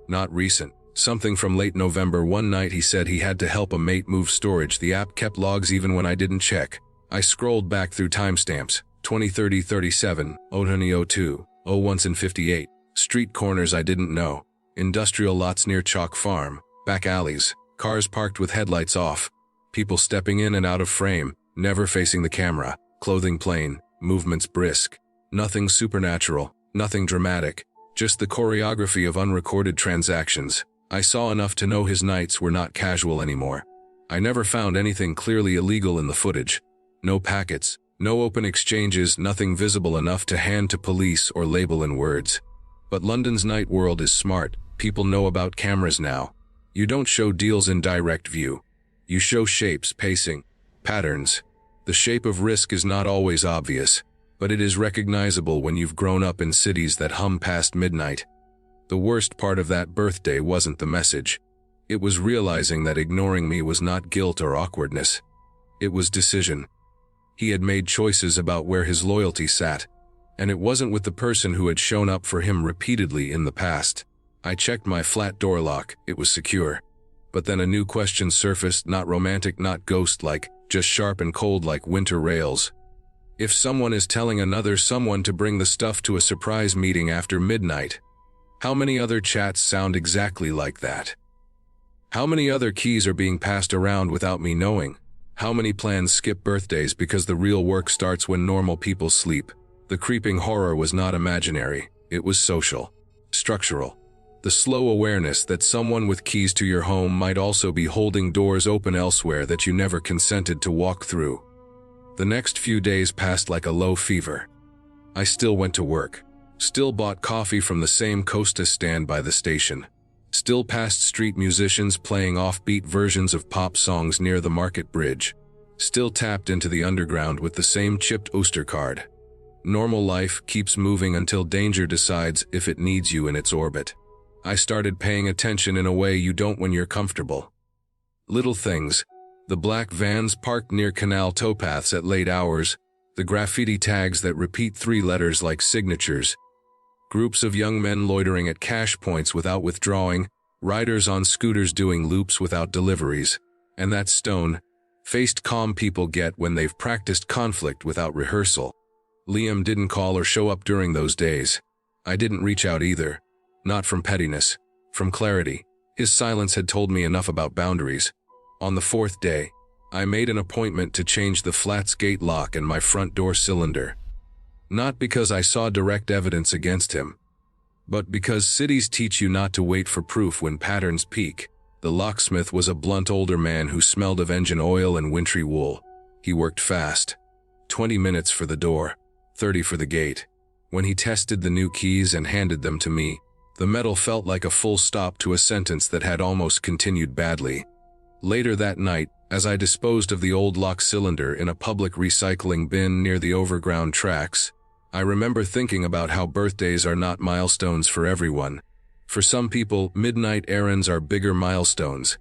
Not recent. Something from late November. One night he said he had to help a mate move storage. The app kept logs even when I didn't check. I scrolled back through timestamps. 2030 37, 02, 01 and 58. Street corners I didn't know. Industrial lots near Chalk Farm. Back alleys. Cars parked with headlights off. People stepping in and out of frame, never facing the camera. Clothing plain, movements brisk. Nothing supernatural, nothing dramatic. Just the choreography of unrecorded transactions. I saw enough to know his nights were not casual anymore. I never found anything clearly illegal in the footage. No packets, no open exchanges, nothing visible enough to hand to police or label in words. But London's night world is smart. People know about cameras now. You don't show deals in direct view. You show shapes, pacing, patterns. The shape of risk is not always obvious, but it is recognizable when you've grown up in cities that hum past midnight. The worst part of that birthday wasn't the message. It was realizing that ignoring me was not guilt or awkwardness. It was decision. He had made choices about where his loyalty sat, and it wasn't with the person who had shown up for him repeatedly in the past. I checked my flat door lock. It was secure. But then a new question surfaced, not romantic, not ghost-like, just sharp and cold like winter rails. If someone is telling another someone to bring the stuff to a surprise meeting after midnight, how many other chats sound exactly like that? How many other keys are being passed around without me knowing? How many plans skip birthdays because the real work starts when normal people sleep? The creeping horror was not imaginary. It was social, structural. The slow awareness that someone with keys to your home might also be holding doors open elsewhere that you never consented to walk through. The next few days passed like a low fever. I still went to work. Still bought coffee from the same Costa stand by the station. Still passed street musicians playing offbeat versions of pop songs near the market bridge. Still tapped into the underground with the same chipped Oyster card. Normal life keeps moving until danger decides if it needs you in its orbit. I started paying attention in a way you don't when you're comfortable. Little things. The black vans parked near canal towpaths at late hours. The graffiti tags that repeat 3 letters like signatures. Groups of young men loitering at cash points without withdrawing, riders on scooters doing loops without deliveries, and that stone-faced calm people get when they've practiced conflict without rehearsal. Liam didn't call or show up during those days. I didn't reach out either. Not from pettiness, from clarity. His silence had told me enough about boundaries. On the 4th day, I made an appointment to change the flat's gate lock and my front door cylinder. Not because I saw direct evidence against him, but because cities teach you not to wait for proof when patterns peak. The locksmith was a blunt older man who smelled of engine oil and wintry wool. He worked fast. 20 minutes for the door, 30 for the gate. When he tested the new keys and handed them to me, the metal felt like a full stop to a sentence that had almost continued badly. Later that night, as I disposed of the old lock cylinder in a public recycling bin near the overground tracks, I remember thinking about how birthdays are not milestones for everyone. For some people, midnight errands are bigger milestones.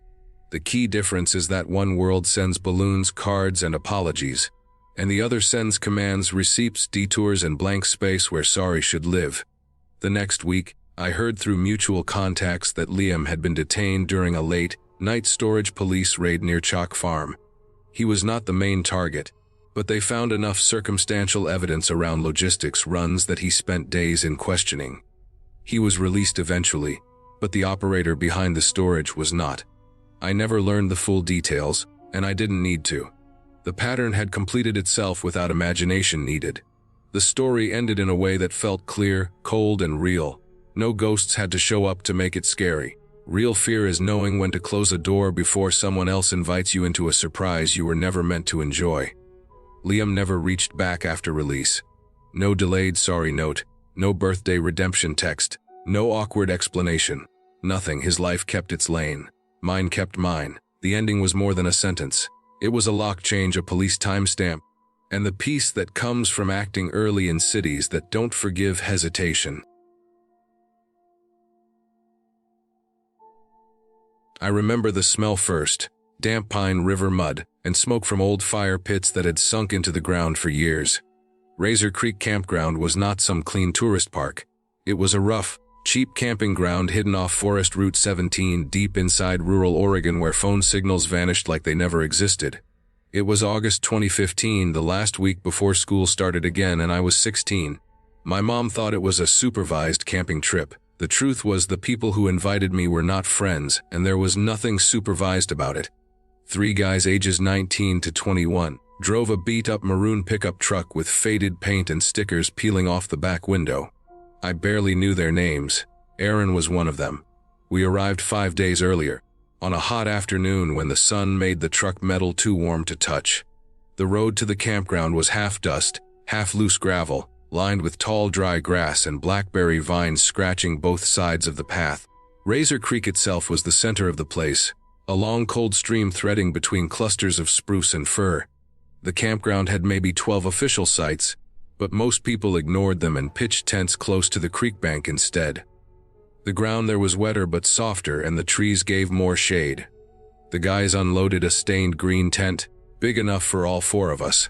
The key difference is that one world sends balloons, cards, and apologies, and the other sends commands, receipts, detours, and blank space where sorry should live. The next week, I heard through mutual contacts that Liam had been detained during a late-night storage police raid near Chalk Farm. He was not the main target, but they found enough circumstantial evidence around logistics runs that he spent days in questioning. He was released eventually, but the operator behind the storage was not. I never learned the full details, and I didn't need to. The pattern had completed itself without imagination needed. The story ended in a way that felt clear, cold, and real. No ghosts had to show up to make it scary. Real fear is knowing when to close a door before someone else invites you into a surprise you were never meant to enjoy. Liam never reached back after release. No delayed sorry note, no birthday redemption text, no awkward explanation. Nothing. His life kept its lane. Mine kept mine. The ending was more than a sentence. It was a lock change, a police timestamp, and the peace that comes from acting early in cities that don't forgive hesitation. I remember the smell first, damp pine river mud, and smoke from old fire pits that had sunk into the ground for years. Razor Creek Campground was not some clean tourist park. It was a rough, cheap camping ground hidden off Forest Route 17 deep inside rural Oregon where phone signals vanished like they never existed. It was August 2015, the last week before school started again, and I was 16. My mom thought it was a supervised camping trip. The truth was the people who invited me were not friends, and there was nothing supervised about it. 3 guys ages 19 to 21 drove a beat-up maroon pickup truck with faded paint and stickers peeling off the back window. I barely knew their names. Aaron was one of them. We arrived 5 days earlier, on a hot afternoon when the sun made the truck metal too warm to touch. The road to the campground was half dust, half loose gravel, lined with tall dry grass and blackberry vines scratching both sides of the path. Razor Creek itself was the center of the place, a long cold stream threading between clusters of spruce and fir. The campground had maybe 12 official sites, but most people ignored them and pitched tents close to the creek bank instead. The ground there was wetter but softer, and the trees gave more shade. The guys unloaded a stained green tent, big enough for all 4 of us.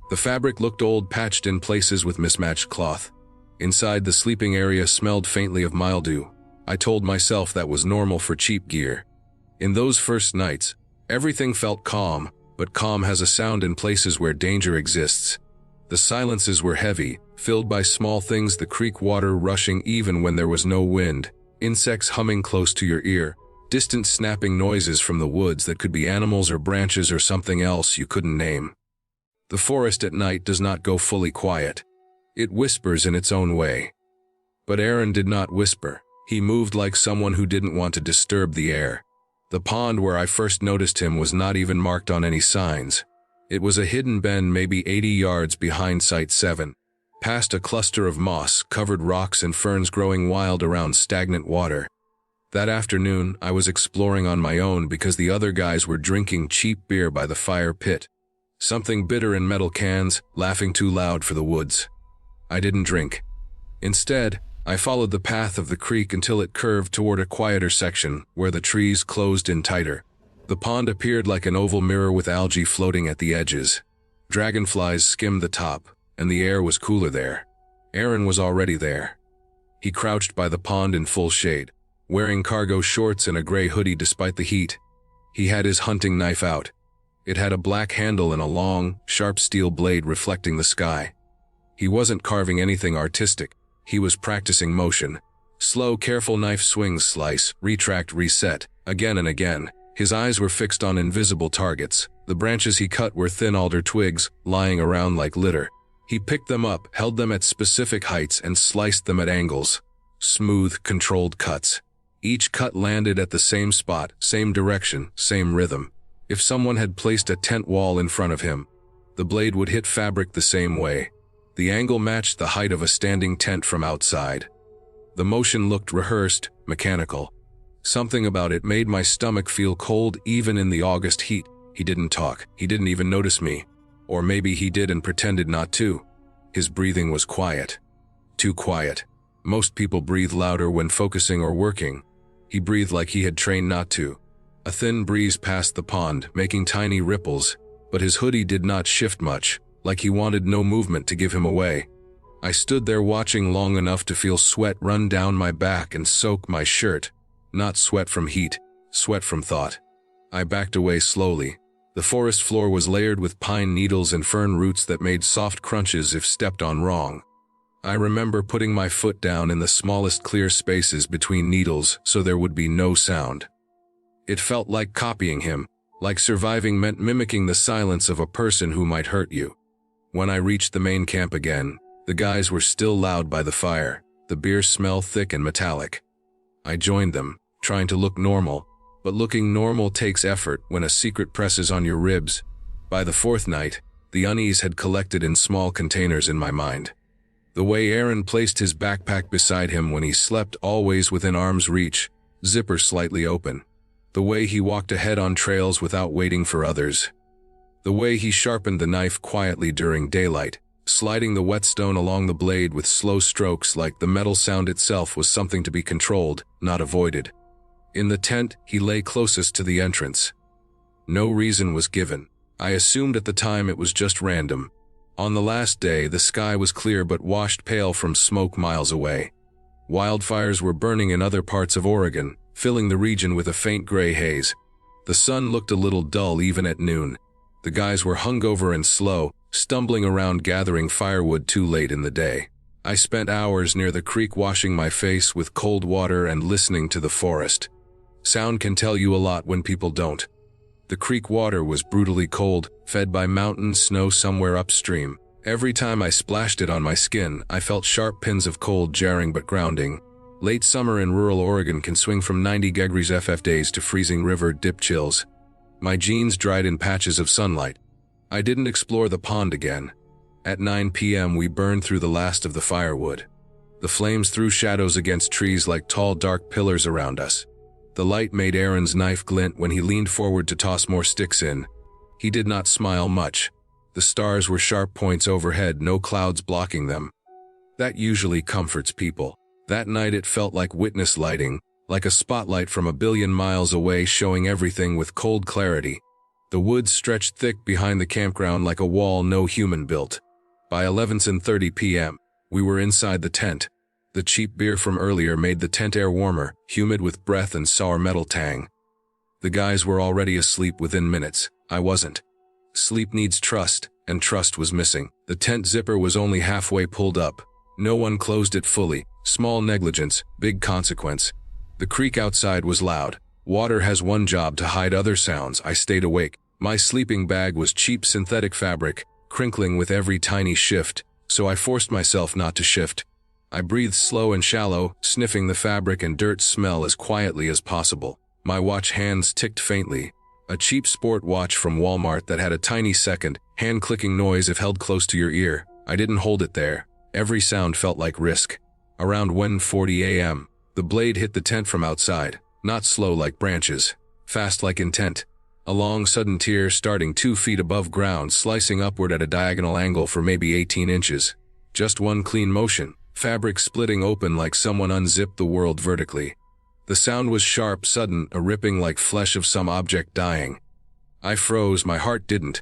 The fabric looked old, patched in places with mismatched cloth. Inside, the sleeping area smelled faintly of mildew. I told myself that was normal for cheap gear. In those first nights, everything felt calm, but calm has a sound in places where danger exists. The silences were heavy, filled by small things, the creek water rushing even when there was no wind, insects humming close to your ear, distant snapping noises from the woods that could be animals or branches or something else you couldn't name. The forest at night does not go fully quiet. It whispers in its own way. But Aaron did not whisper. He moved like someone who didn't want to disturb the air. The pond where I first noticed him was not even marked on any signs. It was a hidden bend maybe 80 yards behind Site 7, past a cluster of moss-covered rocks and ferns growing wild around stagnant water. That afternoon, I was exploring on my own because the other guys were drinking cheap beer by the fire pit. Something bitter in metal cans, laughing too loud for the woods. I didn't drink. Instead, I followed the path of the creek until it curved toward a quieter section where the trees closed in tighter. The pond appeared like an oval mirror with algae floating at the edges. Dragonflies skimmed the top, and the air was cooler there. Aaron was already there. He crouched by the pond in full shade, wearing cargo shorts and a gray hoodie despite the heat. He had his hunting knife out. It had a black handle and a long, sharp steel blade reflecting the sky. He wasn't carving anything artistic. He was practicing motion. Slow, careful knife swings, slice, retract, reset, again and again. His eyes were fixed on invisible targets. The branches he cut were thin alder twigs, lying around like litter. He picked them up, held them at specific heights, and sliced them at angles. Smooth, controlled cuts. Each cut landed at the same spot, same direction, same rhythm. If someone had placed a tent wall in front of him, the blade would hit fabric the same way. The angle matched the height of a standing tent from outside. The motion looked rehearsed, mechanical. Something about it made my stomach feel cold even in the August heat. He didn't talk. He didn't even notice me. Or maybe he did and pretended not to. His breathing was quiet. Too quiet. Most people breathe louder when focusing or working. He breathed like he had trained not to. A thin breeze passed the pond, making tiny ripples, but his hoodie did not shift much, like he wanted no movement to give him away. I stood there watching long enough to feel sweat run down my back and soak my shirt. Not sweat from heat, sweat from thought. I backed away slowly. The forest floor was layered with pine needles and fern roots that made soft crunches if stepped on wrong. I remember putting my foot down in the smallest clear spaces between needles so there would be no sound. It felt like copying him, Like surviving meant mimicking the silence of a person who might hurt you. When I reached the main camp again, the guys were still loud by the fire, the beer smell thick and metallic. I joined them, trying to look normal, but looking normal takes effort when a secret presses on your ribs. By the fourth night, the unease had collected in small containers in my mind. The way Aaron placed his backpack beside him when he slept, always within arm's reach, zipper slightly open. The way he walked ahead on trails without waiting for others. The way he sharpened the knife quietly during daylight, sliding the whetstone along the blade with slow strokes like the metal sound itself was something to be controlled, not avoided. In the tent, he lay closest to the entrance. No reason was given. I assumed at the time it was just random. On the last day, the sky was clear but washed pale from smoke miles away. Wildfires were burning in other parts of Oregon, filling the region with a faint gray haze. The sun looked a little dull even at noon. The guys were hungover and slow, stumbling around gathering firewood too late in the day. I spent hours near the creek washing my face with cold water and listening to the forest. Sound can tell you a lot when people don't. The creek water was brutally cold, fed by mountain snow somewhere upstream. Every time I splashed it on my skin, I felt sharp pins of cold jarring but grounding. Late summer in rural Oregon can swing from 90 degrees FF days to freezing river dip chills. My jeans dried in patches of sunlight. I didn't explore the pond again. At 9 p.m. we burned through the last of the firewood. The flames threw shadows against trees like tall dark pillars around us. The light made Aaron's knife glint when he leaned forward to toss more sticks in. He did not smile much. The stars were sharp points overhead, no clouds blocking them. That usually comforts people. That night it felt like witness lighting, like a spotlight from a billion miles away showing everything with cold clarity. The woods stretched thick behind the campground like a wall no human built. By 11:30 p.m., we were inside the tent. The cheap beer from earlier made the tent air warmer, humid with breath and sour metal tang. The guys were already asleep within minutes. I wasn't. Sleep needs trust, and trust was missing. The tent zipper was only halfway pulled up. No one closed it fully. Small negligence, big consequence. The creek outside was loud. Water has one job: to hide other sounds. I stayed awake. My sleeping bag was cheap synthetic fabric, crinkling with every tiny shift, so I forced myself not to shift. I breathed slow and shallow, sniffing the fabric and dirt smell as quietly as possible. My watch hands ticked faintly. A cheap sport watch from Walmart that had a tiny second, hand-clicking noise if held close to your ear. I didn't hold it there. Every sound felt like risk. Around 1:40 a.m., the blade hit the tent from outside, not slow like branches, fast like intent. A long sudden tear starting 2 feet above ground, slicing upward at a diagonal angle for maybe 18 inches. Just one clean motion. Fabric splitting open like someone unzipped the world vertically. The sound was sharp, sudden, a ripping like flesh of some object dying. I froze, my heart didn't.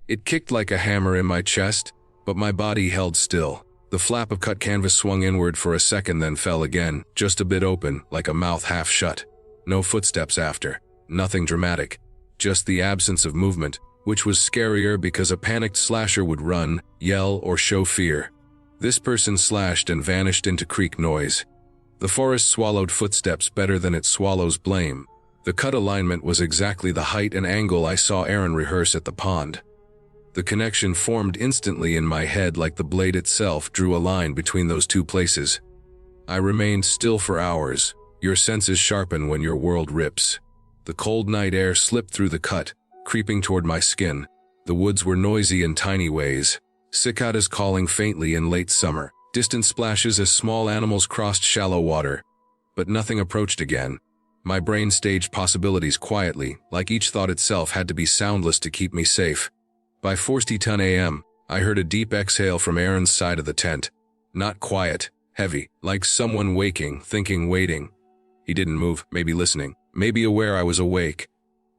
It kicked like a hammer in my chest, but my body held still. The flap of cut canvas swung inward for a second, then fell again, just a bit open, like a mouth half shut. No footsteps after. Nothing dramatic. Just the absence of movement, which was scarier because a panicked slasher would run, yell, or show fear. This person slashed and vanished into creek noise. The forest swallowed footsteps better than it swallows blame. The cut alignment was exactly the height and angle I saw Aaron rehearse at the pond. The connection formed instantly in my head like the blade itself drew a line between those two places. I remained still for hours. Your senses sharpen when your world rips. The cold night air slipped through the cut, creeping toward my skin. The woods were noisy in tiny ways. Cicadas calling faintly in late summer, distant splashes as small animals crossed shallow water. But nothing approached again. My brain staged possibilities quietly, like each thought itself had to be soundless to keep me safe. By 4:10 a.m., I heard a deep exhale from Aaron's side of the tent. Not quiet, heavy, like someone waking, thinking, waiting. He didn't move, maybe listening, maybe aware I was awake,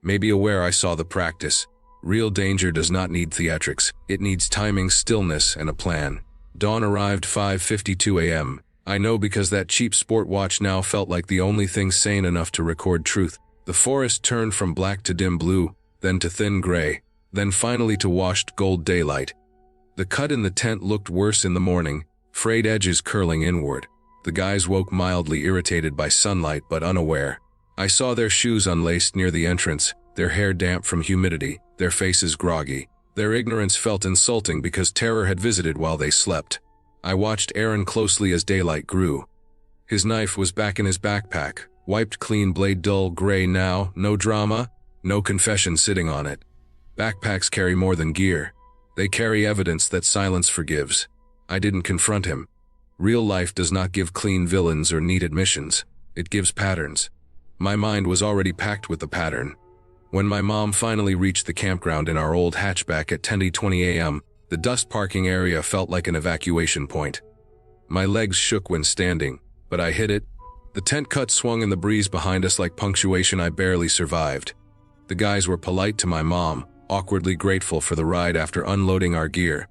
maybe aware I saw the practice. Real danger does not need theatrics. It needs timing, stillness, and a plan. Dawn arrived 5:52 a.m. I know because that cheap sport watch now felt like the only thing sane enough to record truth. The forest turned from black to dim blue, then to thin gray, then finally to washed gold daylight. The cut in the tent looked worse in the morning, frayed edges curling inward. The guys woke mildly irritated by sunlight but unaware. I saw their shoes unlaced near the entrance, their hair damp from humidity, their faces groggy. Their ignorance felt insulting because terror had visited while they slept. I watched Aaron closely as daylight grew. His knife was back in his backpack, wiped clean blade dull gray now, no drama, no confession sitting on it. Backpacks carry more than gear. They carry evidence that silence forgives. I didn't confront him. Real life does not give clean villains or neat admissions. It gives patterns. My mind was already packed with the pattern. When my mom finally reached the campground in our old hatchback at 10:20 a.m., the dust parking area felt like an evacuation point. My legs shook when standing, but I hit it. The tent cut swung in the breeze behind us like punctuation I barely survived. The guys were polite to my mom, awkwardly grateful for the ride after unloading our gear.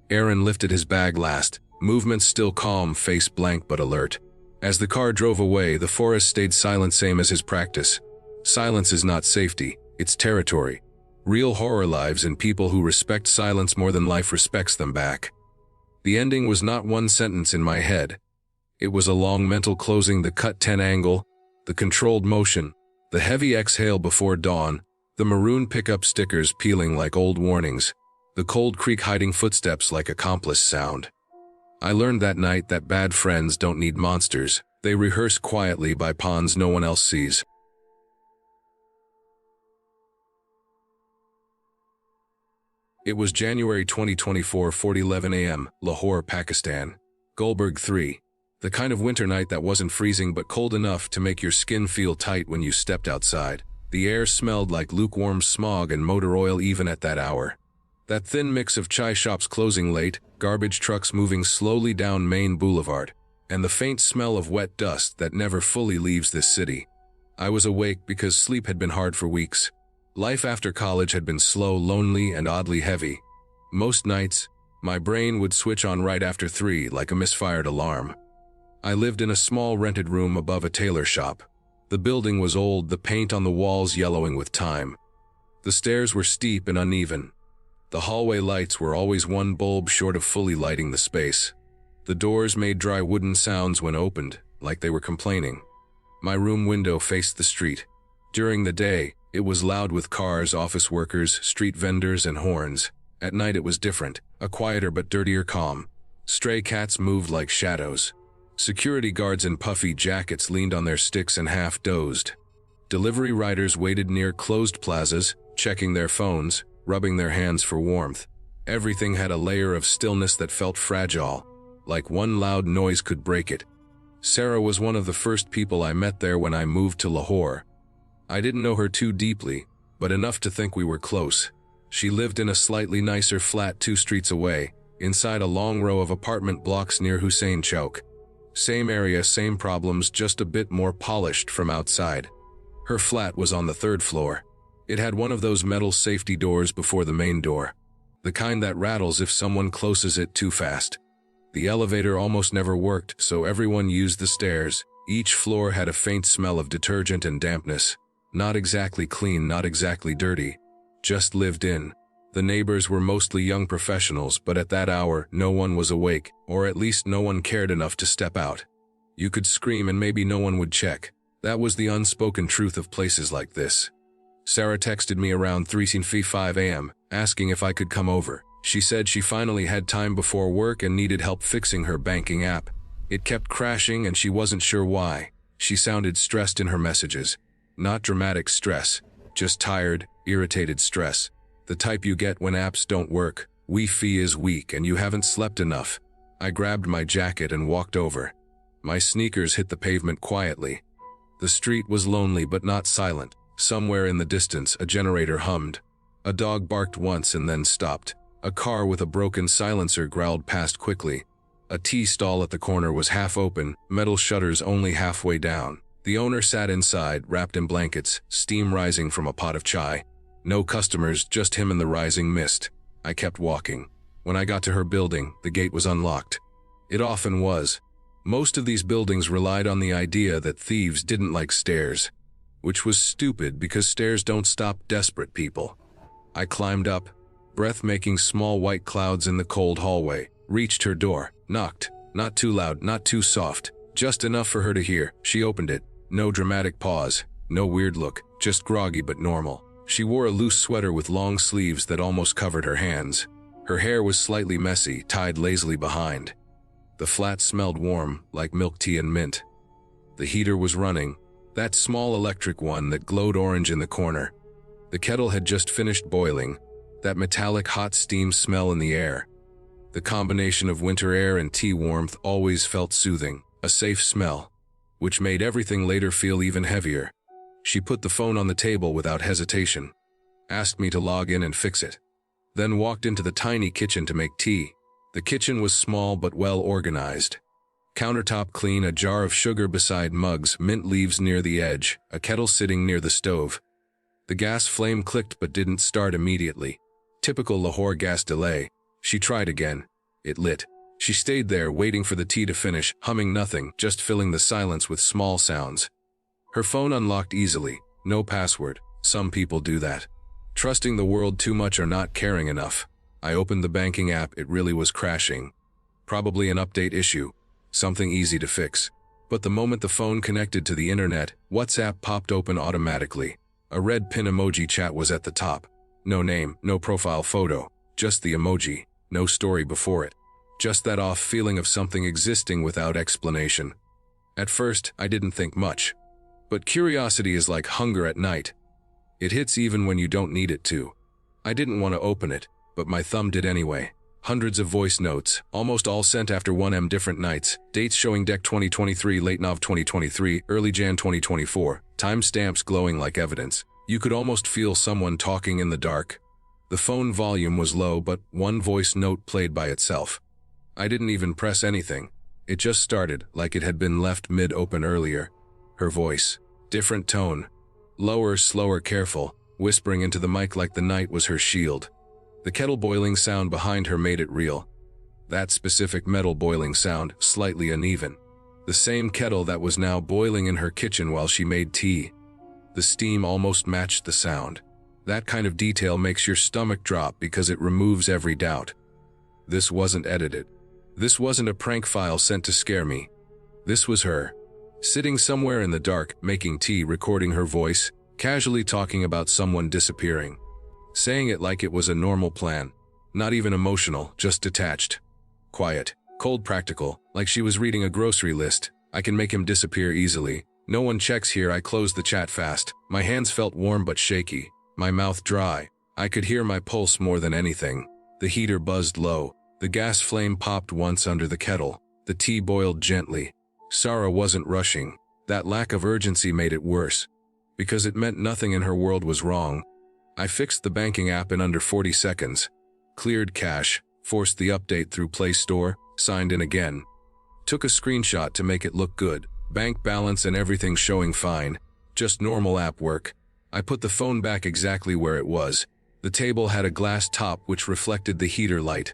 Aaron lifted his bag last, movements still calm, face blank but alert. As the car drove away, the forest stayed silent, same as his practice. Silence is not safety, it's territory. Real horror lives in people who respect silence more than life respects them back. The ending was not one sentence in my head. It was a long mental closing, the cut 10 angle, the controlled motion, the heavy exhale before dawn, the maroon pickup stickers peeling like old warnings, the cold creek hiding footsteps like accomplice sound. I learned that night that bad friends don't need monsters, they rehearse quietly by ponds no one else sees. It was January 2024, 4:11 a.m., Lahore, Pakistan. Gulberg 3. The kind of winter night that wasn't freezing but cold enough to make your skin feel tight when you stepped outside. The air smelled like lukewarm smog and motor oil even at that hour. That thin mix of chai shops closing late, garbage trucks moving slowly down Main Boulevard, and the faint smell of wet dust that never fully leaves this city. I was awake because sleep had been hard for weeks. Life after college had been slow, lonely, and oddly heavy. Most nights, my brain would switch on right after 3 like a misfired alarm. I lived in a small rented room above a tailor shop. The building was old, the paint on the walls yellowing with time. The stairs were steep and uneven. The hallway lights were always one bulb short of fully lighting the space. The doors made dry wooden sounds when opened, like they were complaining. My room window faced the street. During the day, it was loud with cars, office workers, street vendors, and horns. At night it was different, a quieter but dirtier calm. Stray cats moved like shadows. Security guards in puffy jackets leaned on their sticks and half dozed. Delivery riders waited near closed plazas, checking their phones, rubbing their hands for warmth. Everything had a layer of stillness that felt fragile, like one loud noise could break it. Sarah was one of the first people I met there when I moved to Lahore. I didn't know her too deeply, but enough to think we were close. She lived in a slightly nicer flat 2 streets away, inside a long row of apartment blocks near Hussein Chowk. Same area, same problems, just a bit more polished from outside. Her flat was on the 3rd floor. It had one of those metal safety doors before the main door, the kind that rattles if someone closes it too fast. The elevator almost never worked, so everyone used the stairs. Each floor had a faint smell of detergent and dampness. Not exactly clean, not exactly dirty, just lived in. The neighbors were mostly young professionals, but at that hour, no one was awake, or at least no one cared enough to step out. You could scream and maybe no one would check. That was the unspoken truth of places like this. Sarah texted me around 3:05 a.m., asking if I could come over. She said she finally had time before work and needed help fixing her banking app. It kept crashing and she wasn't sure why. She sounded stressed in her messages. Not dramatic stress, just tired, irritated stress. The type you get when apps don't work. Wi-Fi is weak and you haven't slept enough. I grabbed my jacket and walked over. My sneakers hit the pavement quietly. The street was lonely but not silent. Somewhere in the distance, a generator hummed. A dog barked once and then stopped. A car with a broken silencer growled past quickly. A tea stall at the corner was half open, metal shutters only halfway down. The owner sat inside, wrapped in blankets, steam rising from a pot of chai. No customers, just him in the rising mist. I kept walking. When I got to her building, the gate was unlocked. It often was. Most of these buildings relied on the idea that thieves didn't like stairs, which was stupid because stairs don't stop desperate people. I climbed up, breath making small white clouds in the cold hallway, reached her door, knocked, not too loud, not too soft, just enough for her to hear. She opened it. No dramatic pause, no weird look, just groggy but normal. She wore a loose sweater with long sleeves that almost covered her hands. Her hair was slightly messy, tied lazily behind. The flat smelled warm, like milk tea and mint. The heater was running, that small electric one that glowed orange in the corner. The kettle had just finished boiling, that metallic hot steam smell in the air. The combination of winter air and tea warmth always felt soothing, a safe smell, which made everything later feel even heavier. She put the phone on the table without hesitation, asked me to log in and fix it, then walked into the tiny kitchen to make tea. The kitchen was small but well organized. Countertop clean, a jar of sugar beside mugs, mint leaves near the edge, a kettle sitting near the stove. The gas flame clicked but didn't start immediately. Typical Lahore gas delay. She tried again. It lit. She stayed there, waiting for the tea to finish, humming nothing, just filling the silence with small sounds. Her phone unlocked easily. No password. Some people do that. Trusting the world too much or not caring enough. I opened the banking app. It really was crashing. Probably an update issue. Something easy to fix. But the moment the phone connected to the internet, WhatsApp popped open automatically. A red pin emoji chat was at the top. No name, no profile photo, just the emoji, no story before it. Just that off feeling of something existing without explanation. At first, I didn't think much. But curiosity is like hunger at night. It hits even when you don't need it to. I didn't want to open it, but my thumb did anyway. Hundreds of voice notes, almost all sent after 1M different nights, dates showing Dec 2023, late Nov 2023, early Jan 2024, timestamps glowing like evidence. You could almost feel someone talking in the dark. The phone volume was low, but one voice note played by itself. I didn't even press anything. It just started, like it had been left mid-open earlier. Her voice. Different tone. Lower, slower, careful, whispering into the mic like the night was her shield. The kettle boiling sound behind her made it real. That specific metal boiling sound, slightly uneven. The same kettle that was now boiling in her kitchen while she made tea. The steam almost matched the sound. That kind of detail makes your stomach drop because it removes every doubt. This wasn't edited. This wasn't a prank file sent to scare me. This was her. Sitting somewhere in the dark, making tea, recording her voice, casually talking about someone disappearing. Saying it like it was a normal plan. Not even emotional, just detached. Quiet, cold, practical, like she was reading a grocery list. I can make him disappear easily. No one checks here. I closed the chat fast. My hands felt warm but shaky. My mouth dry. I could hear my pulse more than anything. The heater buzzed low. The gas flame popped once under the kettle. The tea boiled gently. Sarah wasn't rushing. That lack of urgency made it worse. Because it meant nothing in her world was wrong. I fixed the banking app in under 40 seconds. Cleared cache, forced the update through Play Store, signed in again. Took a screenshot to make it look good. Bank balance and everything showing fine. Just normal app work. I put the phone back exactly where it was. The table had a glass top which reflected the heater light.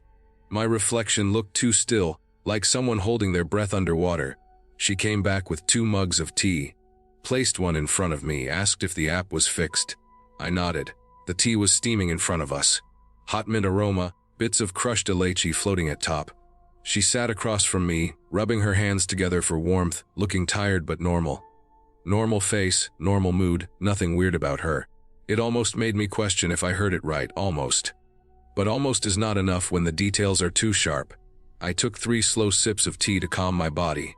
My reflection looked too still, like someone holding their breath underwater. She came back with 2 mugs of tea. Placed one in front of me, asked if the app was fixed. I nodded. The tea was steaming in front of us. Hot mint aroma, bits of crushed elaichi floating at top. She sat across from me, rubbing her hands together for warmth, looking tired but normal. Normal face, normal mood, nothing weird about her. It almost made me question if I heard it right, almost. But almost is not enough when the details are too sharp. I took 3 slow sips of tea to calm my body.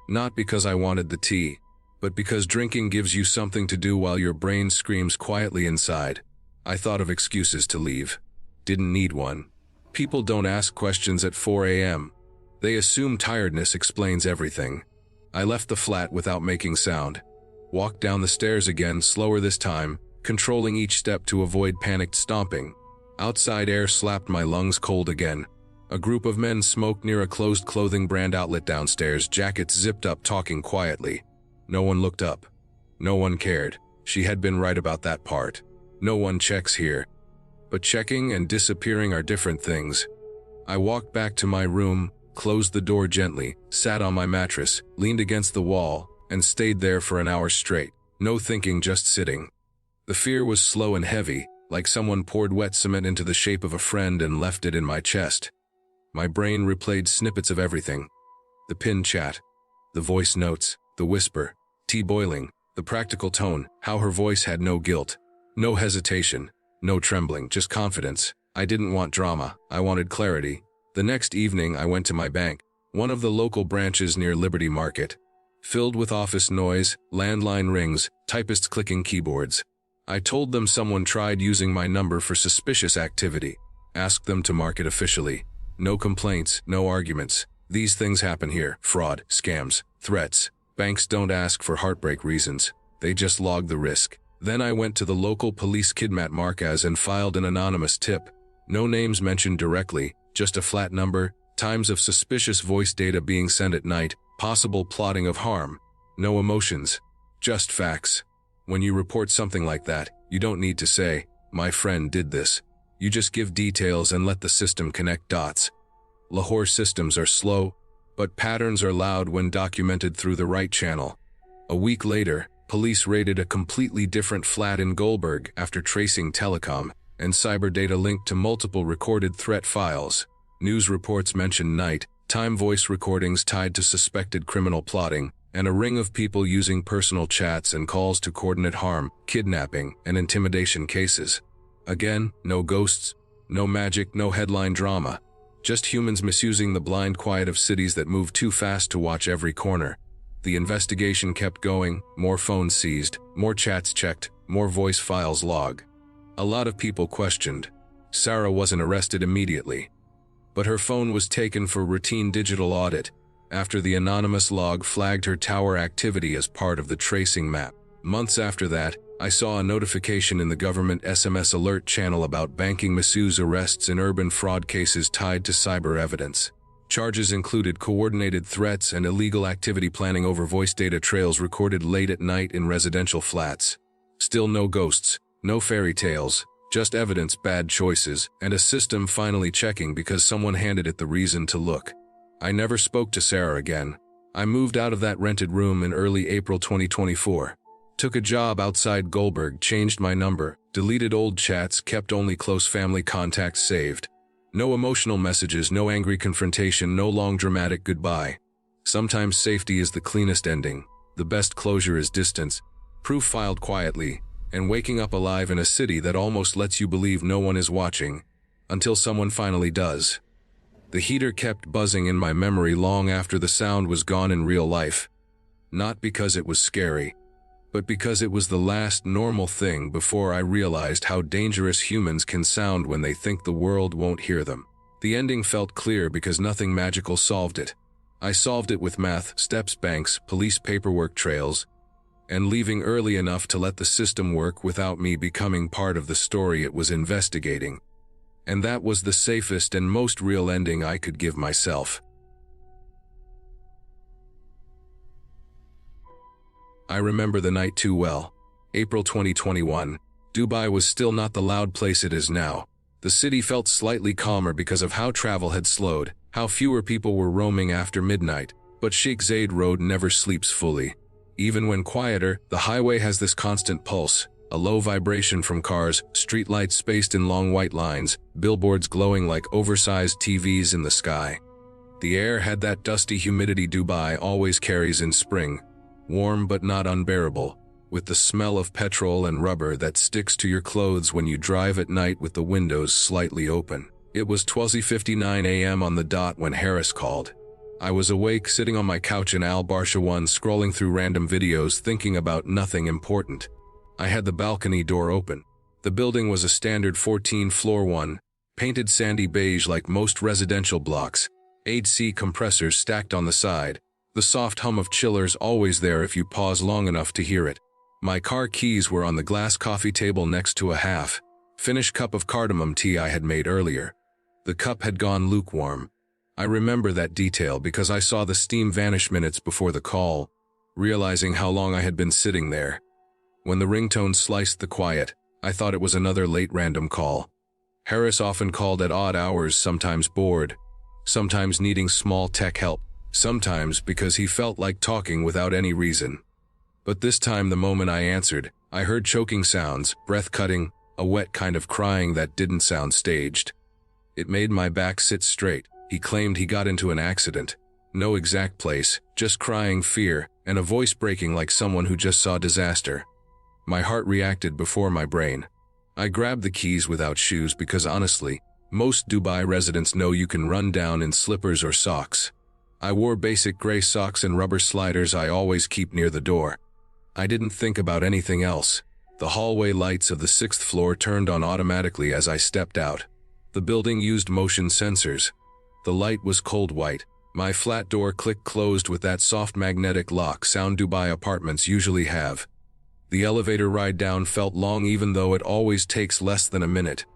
Not because I wanted the tea, but because drinking gives you something to do while your brain screams quietly inside. I thought of excuses to leave. Didn't need one. People don't ask questions at 4 a.m. They assume tiredness explains everything. I left the flat without making sound. Walked down the stairs again, slower this time, controlling each step to avoid panicked stomping. Outside air slapped my lungs cold again. A group of men smoked near a closed clothing brand outlet downstairs, jackets zipped up, talking quietly. No one looked up. No one cared. She had been right about that part. No one checks here. But checking and disappearing are different things. I walked back to my room, closed the door gently, sat on my mattress, leaned against the wall, and stayed there for an hour straight. No thinking, just sitting. The fear was slow and heavy, like someone poured wet cement into the shape of a friend and left it in my chest. My brain replayed snippets of everything. The pinned chat, the voice notes, the whisper, tea boiling, the practical tone, how her voice had no guilt. No hesitation, no trembling, just confidence. I didn't want drama, I wanted clarity. The next evening I went to my bank, one of the local branches near Liberty Market. Filled with office noise, landline rings, typists clicking keyboards. I told them someone tried using my number for suspicious activity. Asked them to mark it officially. No complaints, no arguments. These things happen here. Fraud, scams, threats. Banks don't ask for heartbreak reasons. They just log the risk. Then I went to the local police kidnap Marquez and filed an anonymous tip. No names mentioned directly, just a flat number, times of suspicious voice data being sent at night, possible plotting of harm. No emotions, just facts. When you report something like that, you don't need to say, "My friend did this." You just give details and let the system connect dots. Lahore systems are slow, but patterns are loud when documented through the right channel. A week later, police raided a completely different flat in Goldberg after tracing telecom and cyber data linked to multiple recorded threat files. News reports mentioned night-time voice recordings tied to suspected criminal plotting, and a ring of people using personal chats and calls to coordinate harm, kidnapping, and intimidation cases. Again, no ghosts, no magic, no headline drama. Just humans misusing the blind quiet of cities that move too fast to watch every corner. The investigation kept going, more phones seized, more chats checked, more voice files logged. A lot of people questioned. Sarah wasn't arrested immediately, but her phone was taken for routine digital audit after the anonymous log flagged her tower activity as part of the tracing map. Months after that, I saw a notification in the government SMS alert channel about banking misuse arrests in urban fraud cases tied to cyber evidence. Charges included coordinated threats and illegal activity planning over voice data trails recorded late at night in residential flats. Still no ghosts, no fairy tales, just evidence, bad choices, and a system finally checking because someone handed it the reason to look. I never spoke to Sarah again. I moved out of that rented room in early April 2024. Took a job outside Goldberg, changed my number, deleted old chats, kept only close family contacts saved. No emotional messages, no angry confrontation, no long dramatic goodbye. Sometimes safety is the cleanest ending. The best closure is distance, proof filed quietly, and waking up alive in a city that almost lets you believe no one is watching, until someone finally does. The heater kept buzzing in my memory long after the sound was gone in real life. Not because it was scary, but because it was the last normal thing before I realized how dangerous humans can sound when they think the world won't hear them. The ending felt clear because nothing magical solved it. I solved it with math, steps, banks, police paperwork trails, and leaving early enough to let the system work without me becoming part of the story it was investigating. And that was the safest and most real ending I could give myself. I remember the night too well. April 2021. Dubai was still not the loud place it is now. The city felt slightly calmer because of how travel had slowed, how fewer people were roaming after midnight, but Sheikh Zayed Road never sleeps fully. Even when quieter, the highway has this constant pulse, a low vibration from cars, streetlights spaced in long white lines, billboards glowing like oversized TVs in the sky. The air had that dusty humidity Dubai always carries in spring. Warm but not unbearable, with the smell of petrol and rubber that sticks to your clothes when you drive at night with the windows slightly open. It was 12:59 a.m. on the dot when Harris called. I was awake, sitting on my couch in Al Barsha 1, scrolling through random videos, thinking about nothing important. I had the balcony door open. The building was a standard 14-floor one, painted sandy beige like most residential blocks, AC compressors stacked on the side. The soft hum of chillers always there if you pause long enough to hear it. My car keys were on the glass coffee table next to a half-finished cup of cardamom tea I had made earlier. The cup had gone lukewarm. I remember that detail because I saw the steam vanish minutes before the call, realizing how long I had been sitting there. When the ringtone sliced the quiet, I thought it was another late random call. Harris often called at odd hours, sometimes bored, sometimes needing small tech help, sometimes because he felt like talking without any reason. But this time, the moment I answered, I heard choking sounds, breath cutting, a wet kind of crying that didn't sound staged. It made my back sit straight. He claimed he got into an accident. No exact place, just crying fear, and a voice breaking like someone who just saw disaster. My heart reacted before my brain. I grabbed the keys without shoes because honestly, most Dubai residents know you can run down in slippers or socks. I wore basic gray socks and rubber sliders I always keep near the door. I didn't think about anything else. The hallway lights of the 6th floor turned on automatically as I stepped out. The building used motion sensors. The light was cold white. My flat door clicked closed with that soft magnetic lock sound Dubai apartments usually have. The elevator ride down felt long even though it always takes less than a minute.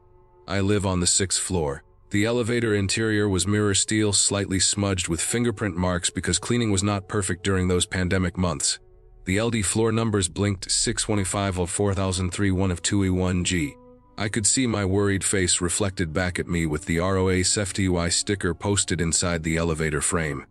I live on the 6th floor. The elevator interior was mirror steel, slightly smudged with fingerprint marks because cleaning was not perfect during those pandemic months. The LD floor numbers blinked 625 of 4031 of 2E1G. I could see my worried face reflected back at me with the ROA SFTY sticker posted inside the elevator frame.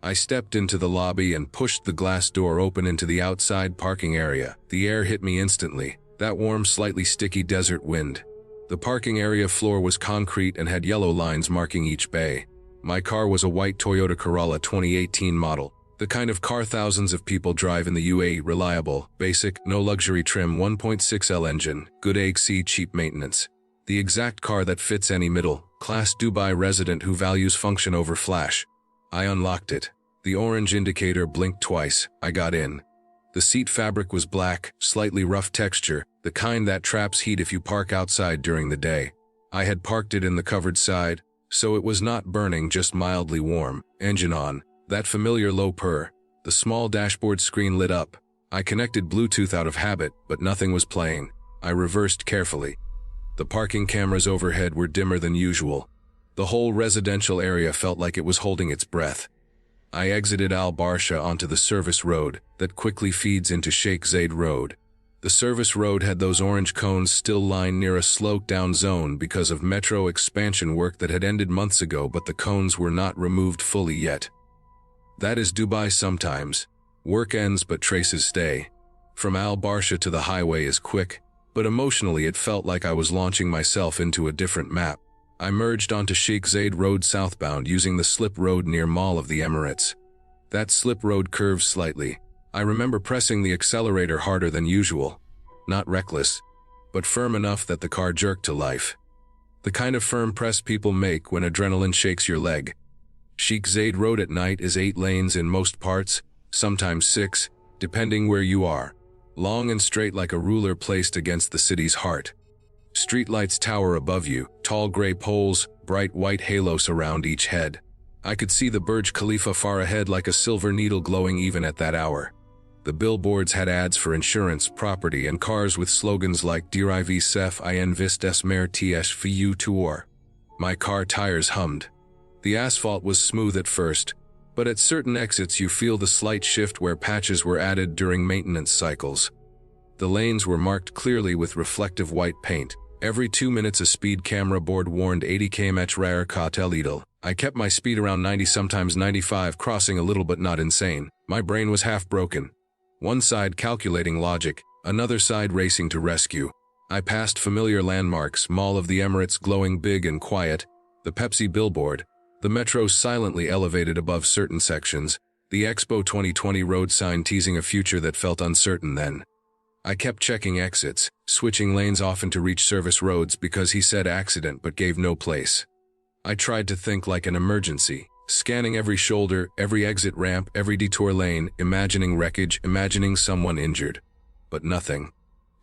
I stepped into the lobby and pushed the glass door open into the outside parking area. The air hit me instantly, that warm, slightly sticky desert wind. The parking area floor was concrete and had yellow lines marking each bay. My car was a white Toyota Corolla 2018 model, the kind of car thousands of people drive in the UAE. Reliable, basic, no luxury trim 1.6L engine, good AC, cheap maintenance. The exact car that fits any middle-class Dubai resident who values function over flash. I unlocked it. The orange indicator blinked twice. I got in. The seat fabric was black, slightly rough texture, the kind that traps heat if you park outside during the day. I had parked it in the covered side, so it was not burning, just mildly warm. Engine on. That familiar low purr. The small dashboard screen lit up. I connected Bluetooth out of habit, but nothing was playing. I reversed carefully. The parking cameras overhead were dimmer than usual. The whole residential area felt like it was holding its breath. I exited Al Barsha onto the service road that quickly feeds into Sheikh Zayed Road. The service road had those orange cones still lying near a slowed-down zone because of metro expansion work that had ended months ago, but the cones were not removed fully yet. That is Dubai sometimes. Work ends but traces stay. From Al Barsha to the highway is quick, but emotionally it felt like I was launching myself into a different map. I merged onto Sheikh Zayed Road southbound using the slip road near Mall of the Emirates. That slip road curves slightly. I remember pressing the accelerator harder than usual. Not reckless, but firm enough that the car jerked to life. The kind of firm press people make when adrenaline shakes your leg. Sheikh Zayed Road at night is 8 lanes in most parts, sometimes 6, depending where you are. Long and straight like a ruler placed against the city's heart. Streetlights tower above you, tall gray poles, bright white halos around each head. I could see the Burj Khalifa far ahead like a silver needle glowing even at that hour. The billboards had ads for insurance, property, and cars with slogans like Dirivi Sef Invest Esmer Ts Vu Tour. My car tires hummed. The asphalt was smooth at first, but at certain exits you feel the slight shift where patches were added during maintenance cycles. The lanes were marked clearly with reflective white paint. Every 2 minutes a speed camera board warned 80 km rare Katel Idil. I kept my speed around 90, sometimes 95, crossing a little but not insane. My brain was half broken. One side calculating logic, another side racing to rescue. I passed familiar landmarks, Mall of the Emirates glowing big and quiet, the Pepsi billboard, the metro silently elevated above certain sections, the Expo 2020 road sign teasing a future that felt uncertain then. I kept checking exits, switching lanes often to reach service roads because he said accident but gave no place. I tried to think like an emergency, scanning every shoulder, every exit ramp, every detour lane, imagining wreckage, imagining someone injured. But nothing.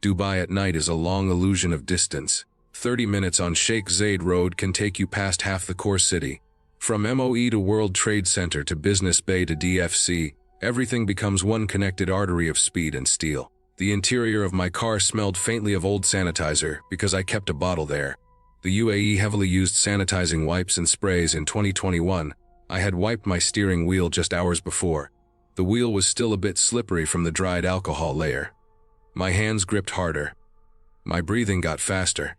Dubai at night is a long illusion of distance. 30 minutes on Sheikh Zayed Road can take you past half the core city. From MOE to World Trade Center to Business Bay to DFC, everything becomes one connected artery of speed and steel. The interior of my car smelled faintly of old sanitizer because I kept a bottle there. The UAE heavily used sanitizing wipes and sprays in 2021. I had wiped my steering wheel just hours before. The wheel was still a bit slippery from the dried alcohol layer. My hands gripped harder. My breathing got faster.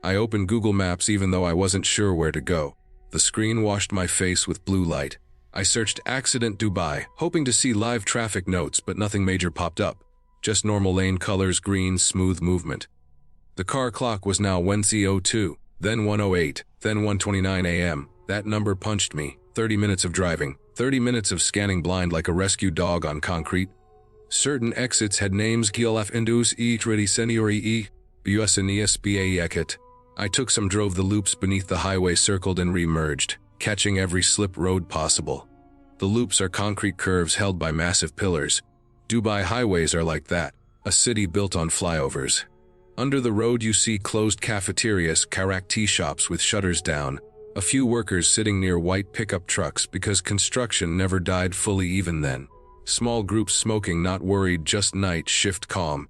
I opened Google Maps even though I wasn't sure where to go. The screen washed my face with blue light. I searched Accident Dubai, hoping to see live traffic notes, but nothing major popped up. Just normal lane colors, green, smooth movement. The car clock was now 1:02, then 1:08, then 1:29 a.m. That number punched me. 30 minutes of driving, 30 minutes of scanning blind like a rescue dog on concrete. Certain exits had names Giolaf Indus e Tradiseniori e Buesanias Baeket. I took some drove the loops beneath the highway circled and re-merged, catching every slip road possible. The loops are concrete curves held by massive pillars. Dubai highways are like that, a city built on flyovers. Under the road you see closed cafeterias, karak tea shops with shutters down, a few workers sitting near white pickup trucks because construction never died fully even then. Small groups smoking, not worried, just night shift calm.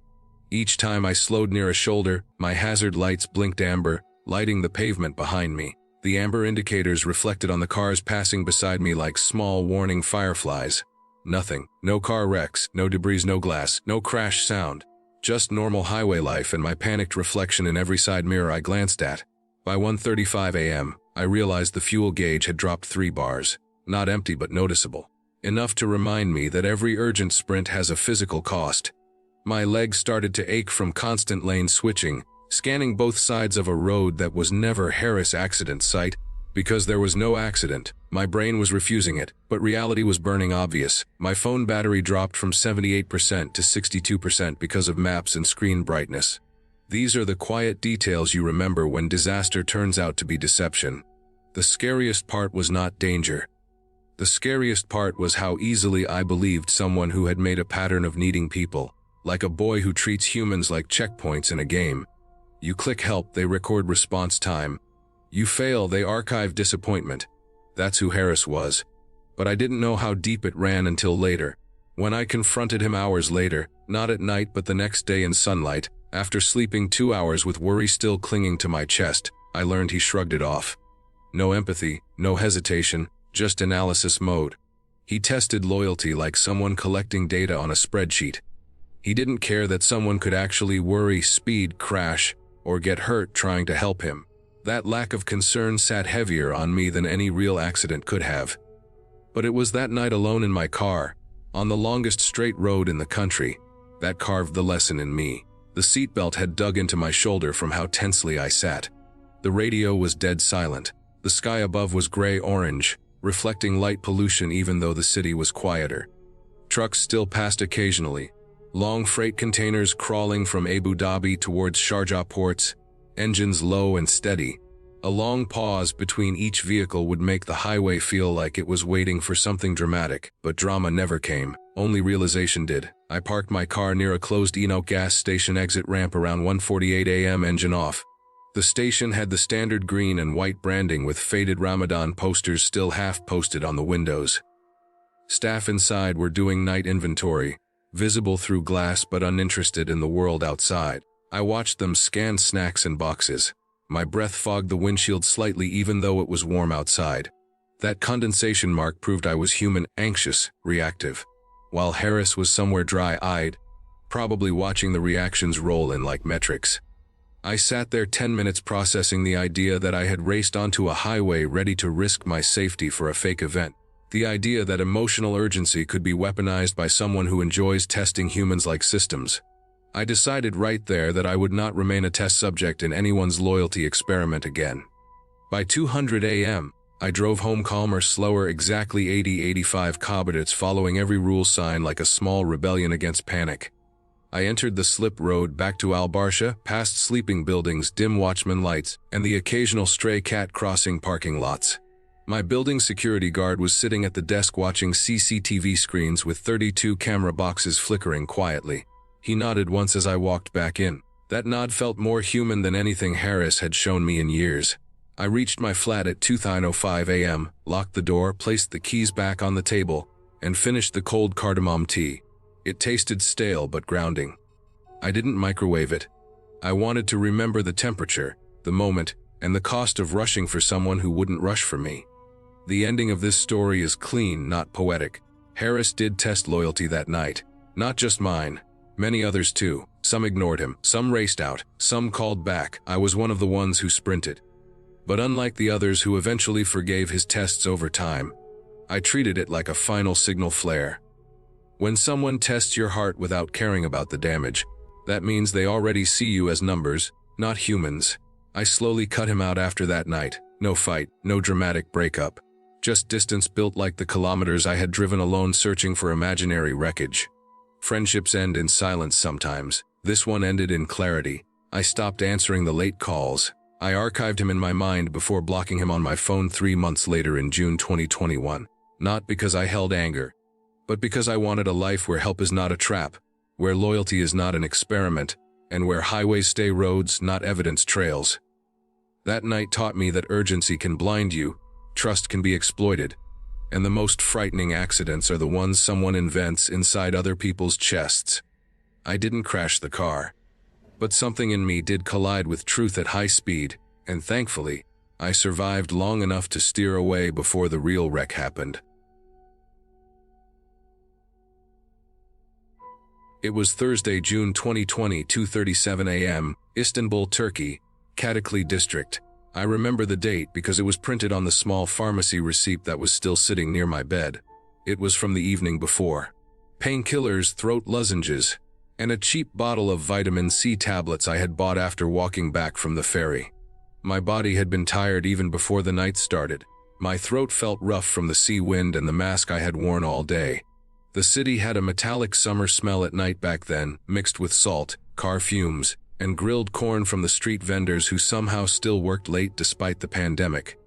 Each time I slowed near a shoulder, my hazard lights blinked amber, lighting the pavement behind me. The amber indicators reflected on the cars passing beside me like small warning fireflies. Nothing. No car wrecks, no debris, no glass, no crash sound. Just normal highway life and my panicked reflection in every side mirror I glanced at. By 1:35 a.m., I realized the fuel gauge had dropped 3 bars. Not empty but noticeable. Enough to remind me that every urgent sprint has a physical cost. My legs started to ache from constant lane switching, scanning both sides of a road that was never Harris accident site. Because there was no accident, my brain was refusing it, but reality was burning obvious. My phone battery dropped from 78% to 62% because of maps and screen brightness. These are the quiet details you remember when disaster turns out to be deception. The scariest part was not danger. The scariest part was how easily I believed someone who had made a pattern of needing people, like a boy who treats humans like checkpoints in a game. You click help, they record response time. You fail, they archive disappointment. That's who Harris was. But I didn't know how deep it ran until later. When I confronted him hours later, not at night but the next day in sunlight, after sleeping 2 hours with worry still clinging to my chest, I learned he shrugged it off. No empathy, no hesitation, just analysis mode. He tested loyalty like someone collecting data on a spreadsheet. He didn't care that someone could actually worry, speed, crash, or get hurt trying to help him. That lack of concern sat heavier on me than any real accident could have. But it was that night alone in my car, on the longest straight road in the country, that carved the lesson in me. The seatbelt had dug into my shoulder from how tensely I sat. The radio was dead silent. The sky above was gray-orange, reflecting light pollution even though the city was quieter. Trucks still passed occasionally, long freight containers crawling from Abu Dhabi towards Sharjah ports, engines low and steady. A long pause between each vehicle would make the highway feel like it was waiting for something dramatic, but drama never came, only realization did. I parked my car near a closed Eno gas station exit ramp around 1:48 a.m. engine off. The station had the standard green and white branding with faded Ramadan posters still half posted on the windows. Staff inside were doing night inventory, visible through glass but uninterested in the world outside. I watched them scan snacks and boxes. My breath fogged the windshield slightly even though it was warm outside. That condensation mark proved I was human, anxious, reactive, while Harris was somewhere dry-eyed, probably watching the reactions roll in like metrics. I sat there 10 minutes processing the idea that I had raced onto a highway ready to risk my safety for a fake event. The idea that emotional urgency could be weaponized by someone who enjoys testing humans like systems. I decided right there that I would not remain a test subject in anyone's loyalty experiment again. By 2:00 a.m., I drove home calmer, slower, exactly 80-85 km following every rule sign like a small rebellion against panic. I entered the slip road back to Al Barsha, past sleeping buildings, dim watchman lights, and the occasional stray cat crossing parking lots. My building security guard was sitting at the desk watching CCTV screens with 32 camera boxes flickering quietly. He nodded once as I walked back in. That nod felt more human than anything Harris had shown me in years. I reached my flat at 2:05 a.m., locked the door, placed the keys back on the table, and finished the cold cardamom tea. It tasted stale but grounding. I didn't microwave it. I wanted to remember the temperature, the moment, and the cost of rushing for someone who wouldn't rush for me. The ending of this story is clean, not poetic. Harris did test loyalty that night. Not just mine. Many others too. Some ignored him, some raced out, some called back. I was one of the ones who sprinted. But unlike the others who eventually forgave his tests over time, I treated it like a final signal flare. When someone tests your heart without caring about the damage, that means they already see you as numbers, not humans. I slowly cut him out after that night. No fight, no dramatic breakup. Just distance built like the kilometers I had driven alone searching for imaginary wreckage. Friendships end in silence sometimes. This one ended in clarity. I stopped answering the late calls. I archived him in my mind before blocking him on my phone 3 months later in June 2021. Not because I held anger, but because I wanted a life where help is not a trap, where loyalty is not an experiment, and where highways stay roads, not evidence trails. That night taught me that urgency can blind you, trust can be exploited, and the most frightening accidents are the ones someone invents inside other people's chests. I didn't crash the car, but something in me did collide with truth at high speed, and thankfully, I survived long enough to steer away before the real wreck happened. It was Thursday, June 2020, 2:37 a.m., Istanbul, Turkey, Kadıköy district. I remember the date because it was printed on the small pharmacy receipt that was still sitting near my bed. It was from the evening before. Painkillers, throat lozenges, and a cheap bottle of vitamin C tablets I had bought after walking back from the ferry. My body had been tired even before the night started. My throat felt rough from the sea wind and the mask I had worn all day. The city had a metallic summer smell at night back then, mixed with salt, car fumes, and grilled corn from the street vendors who somehow still worked late despite the pandemic.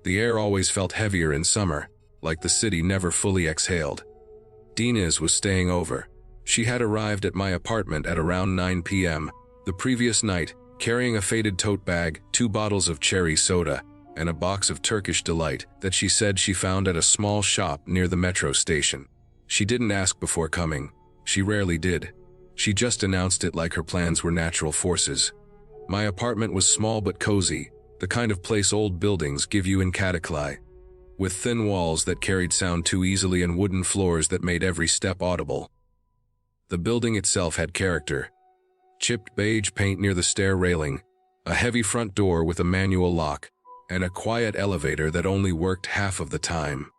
The air always felt heavier in summer, like the city never fully exhaled. Deniz was staying over. She had arrived at my apartment at around 9 p.m. the previous night, carrying a faded tote bag, 2 bottles of cherry soda, and a box of Turkish Delight that she said she found at a small shop near the metro station. She didn't ask before coming. She rarely did. She just announced it like her plans were natural forces. My apartment was small but cozy, the kind of place old buildings give you in Kadıköy, with thin walls that carried sound too easily and wooden floors that made every step audible. The building itself had character. Chipped beige paint near the stair railing, a heavy front door with a manual lock, and a quiet elevator that only worked half of the time.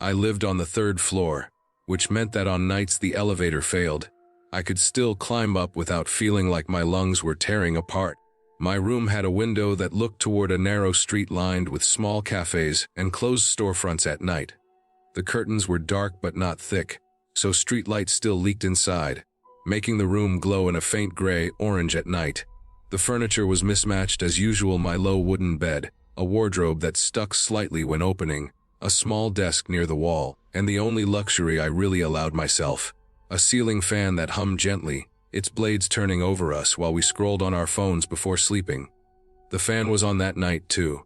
I lived on the 3rd floor, which meant that on nights the elevator failed, I could still climb up without feeling like my lungs were tearing apart. My room had a window that looked toward a narrow street lined with small cafes and closed storefronts at night. The curtains were dark but not thick, so street light still leaked inside, making the room glow in a faint gray-orange at night. The furniture was mismatched as usual: my low wooden bed, a wardrobe that stuck slightly when opening, a small desk near the wall, and the only luxury I really allowed myself, a ceiling fan that hummed gently, its blades turning over us while we scrolled on our phones before sleeping. The fan was on that night too.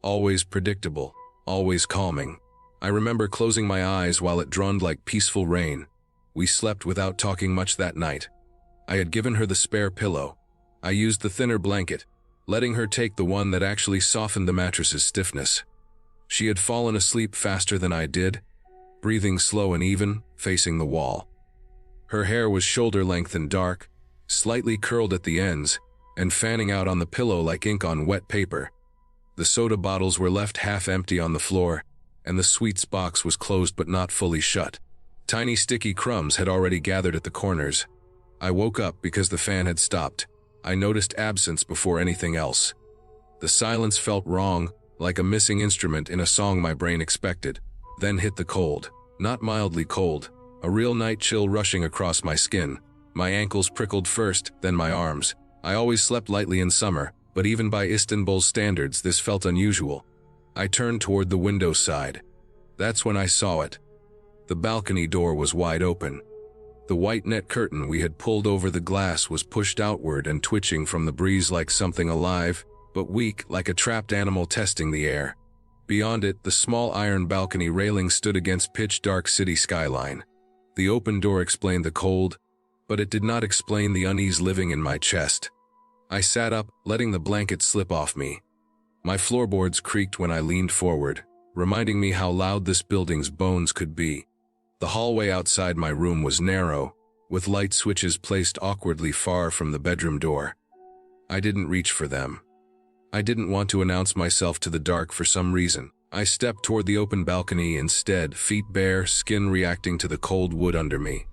Always predictable, always calming. I remember closing my eyes while it droned like peaceful rain. We slept without talking much that night. I had given her the spare pillow. I used the thinner blanket, letting her take the one that actually softened the mattress's stiffness. She had fallen asleep faster than I did, breathing slow and even, facing the wall. Her hair was shoulder-length and dark, slightly curled at the ends, and fanning out on the pillow like ink on wet paper. The soda bottles were left half empty on the floor, and the sweets box was closed but not fully shut. Tiny sticky crumbs had already gathered at the corners. I woke up because the fan had stopped. I noticed absence before anything else. The silence felt wrong, like a missing instrument in a song my brain expected. Then hit the cold. Not mildly cold, a real night chill rushing across my skin. My ankles prickled first, then my arms. I always slept lightly in summer, but even by Istanbul's standards this felt unusual. I turned toward the window side. That's when I saw it. The balcony door was wide open. The white net curtain we had pulled over the glass was pushed outward and twitching from the breeze like something alive, but weak, like a trapped animal testing the air. Beyond it, the small iron balcony railing stood against pitch-dark city skyline. The open door explained the cold, but it did not explain the unease living in my chest. I sat up, letting the blanket slip off me. My floorboards creaked when I leaned forward, reminding me how loud this building's bones could be. The hallway outside my room was narrow, with light switches placed awkwardly far from the bedroom door. I didn't reach for them. I didn't want to announce myself to the dark for some reason. I stepped toward the open balcony instead, feet bare, skin reacting to the cold wood under me.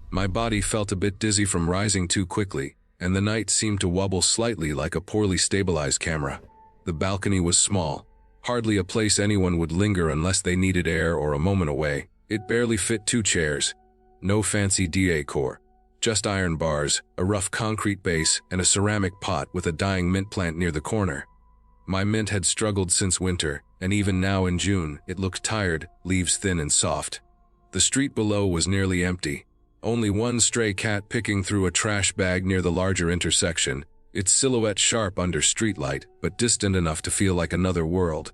My body felt a bit dizzy from rising too quickly, and the night seemed to wobble slightly like a poorly stabilized camera. The balcony was small, hardly a place anyone would linger unless they needed air or a moment away. It barely fit 2 chairs. No fancy decor. Just iron bars, a rough concrete base, and a ceramic pot with a dying mint plant near the corner. My mint had struggled since winter, and even now in June, it looked tired, leaves thin and soft. The street below was nearly empty. Only one stray cat picking through a trash bag near the larger intersection, its silhouette sharp under streetlight, but distant enough to feel like another world.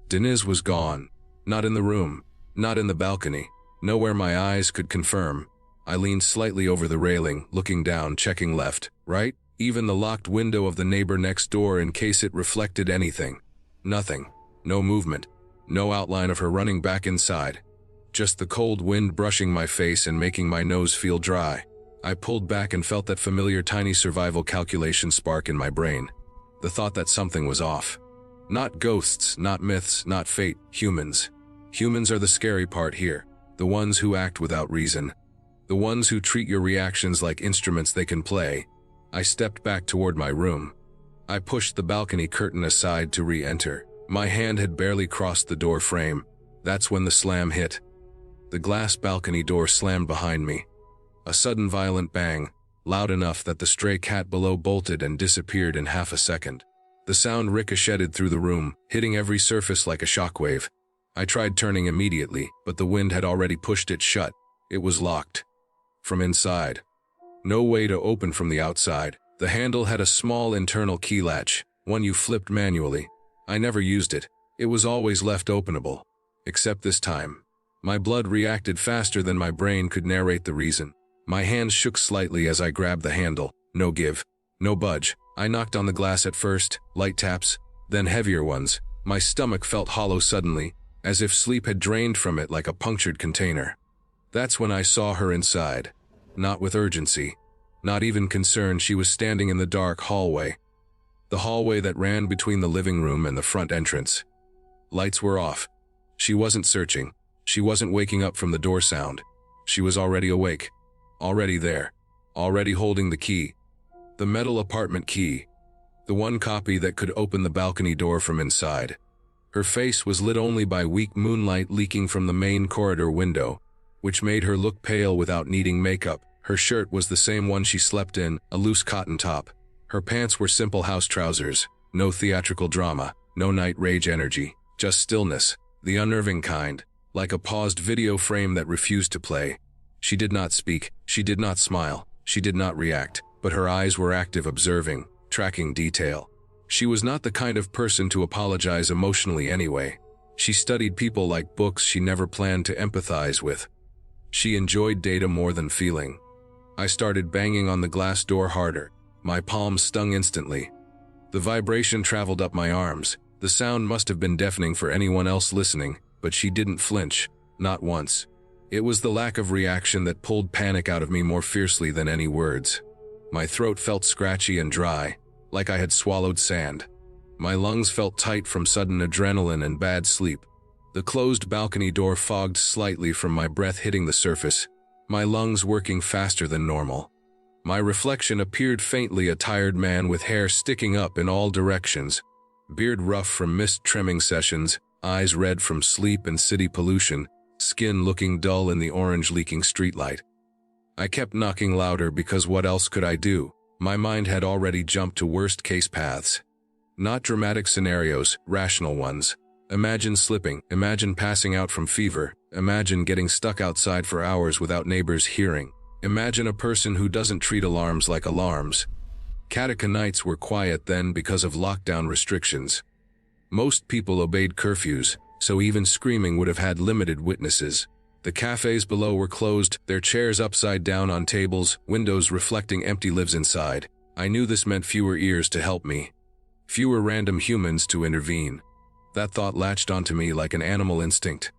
Denise was gone. Not in the room, not in the balcony, nowhere my eyes could confirm. I leaned slightly over the railing, looking down, checking left, right, even the locked window of the neighbor next door in case it reflected anything. Nothing. No movement. No outline of her running back inside. Just the cold wind brushing my face and making my nose feel dry. I pulled back and felt that familiar tiny survival calculation spark in my brain. The thought that something was off. Not ghosts, not myths, not fate, humans. Humans are the scary part here. The ones who act without reason. The ones who treat your reactions like instruments they can play. I stepped back toward my room. I pushed the balcony curtain aside to re-enter. My hand had barely crossed the door frame. That's when the slam hit. The glass balcony door slammed behind me. A sudden violent bang, loud enough that the stray cat below bolted and disappeared in half a second. The sound ricocheted through the room, hitting every surface like a shockwave. I tried turning immediately, but the wind had already pushed it shut. It was locked. From inside. No way to open from the outside. The handle had a small internal key latch, one you flipped manually. I never used it. It was always left openable. Except this time. My blood reacted faster than my brain could narrate the reason. My hands shook slightly as I grabbed the handle. No give. No budge. I knocked on the glass at first, light taps, then heavier ones. My stomach felt hollow suddenly, as if sleep had drained from it like a punctured container. That's when I saw her inside. Not with urgency. Not even concern. She was standing in the dark hallway. The hallway that ran between the living room and the front entrance. Lights were off. She wasn't searching. She wasn't waking up from the door sound. She was already awake. Already there. Already holding the key. The metal apartment key. The one copy that could open the balcony door from inside. Her face was lit only by weak moonlight leaking from the main corridor window, which made her look pale without needing makeup. Her shirt was the same one she slept in, a loose cotton top. Her pants were simple house trousers. No theatrical drama, no night rage energy, just stillness, the unnerving kind, like a paused video frame that refused to play. She did not speak, she did not smile, she did not react, but her eyes were active, observing, tracking detail. She was not the kind of person to apologize emotionally anyway. She studied people like books she never planned to empathize with. She enjoyed data more than feeling. I started banging on the glass door harder. My palms stung instantly. The vibration traveled up my arms. The sound must have been deafening for anyone else listening, but she didn't flinch, not once. It was the lack of reaction that pulled panic out of me more fiercely than any words. My throat felt scratchy and dry, like I had swallowed sand. My lungs felt tight from sudden adrenaline and bad sleep. The closed balcony door fogged slightly from my breath hitting the surface, my lungs working faster than normal. My reflection appeared faintly, a tired man with hair sticking up in all directions, beard rough from mist trimming sessions, eyes red from sleep and city pollution, skin looking dull in the orange leaking streetlight. I kept knocking louder because what else could I do? My mind had already jumped to worst-case paths. Not dramatic scenarios, rational ones. Imagine slipping, imagine passing out from fever, imagine getting stuck outside for hours without neighbors hearing. Imagine a person who doesn't treat alarms like alarms. Katika nights were quiet then because of lockdown restrictions. Most people obeyed curfews, so even screaming would have had limited witnesses. The cafes below were closed, their chairs upside down on tables, windows reflecting empty lives inside. I knew this meant fewer ears to help me. Fewer random humans to intervene. That thought latched onto me like an animal instinct.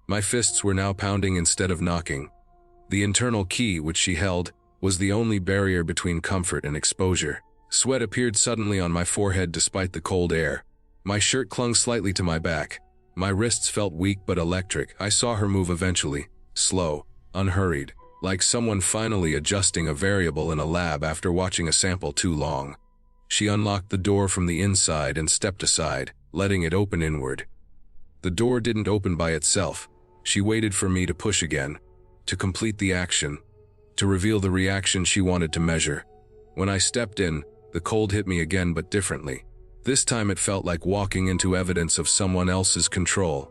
My fists were now pounding instead of knocking. The internal key, which she held, was the only barrier between comfort and exposure. Sweat appeared suddenly on my forehead despite the cold air. My shirt clung slightly to my back. My wrists felt weak but electric. I saw her move eventually, slow, unhurried, like someone finally adjusting a variable in a lab after watching a sample too long. She unlocked the door from the inside and stepped aside, letting it open inward. The door didn't open by itself. She waited for me to push again. to complete the action, to reveal the reaction she wanted to measure. When I stepped in, the cold hit me again, but differently. This time it felt like walking into evidence of someone else's control.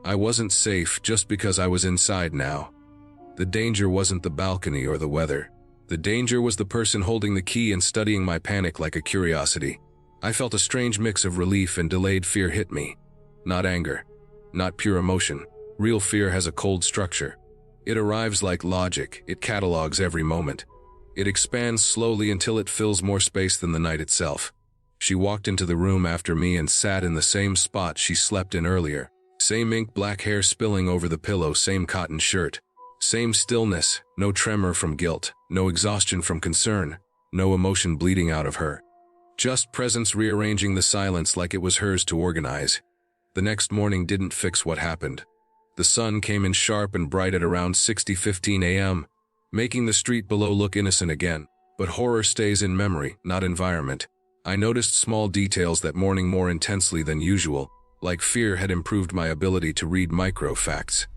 I wasn't safe just because I was inside now. The danger wasn't the balcony or the weather. The danger was the person holding the key and studying my panic like a curiosity. I felt a strange mix of relief and delayed fear hit me. Not anger. Not pure emotion. Real fear has a cold structure. It arrives like logic. It catalogs every moment. It expands slowly until it fills more space than the night itself. She walked into the room after me and sat in the same spot she slept in earlier. Same ink black hair spilling over the pillow, same cotton shirt. Same stillness, no tremor from guilt, no exhaustion from concern, no emotion bleeding out of her. Just presence rearranging the silence like it was hers to organize. The next morning didn't fix what happened. The sun came in sharp and bright at around 6:15 a.m., making the street below look innocent again. But horror stays in memory, not environment. I noticed small details that morning more intensely than usual, like fear had improved my ability to read micro-facts.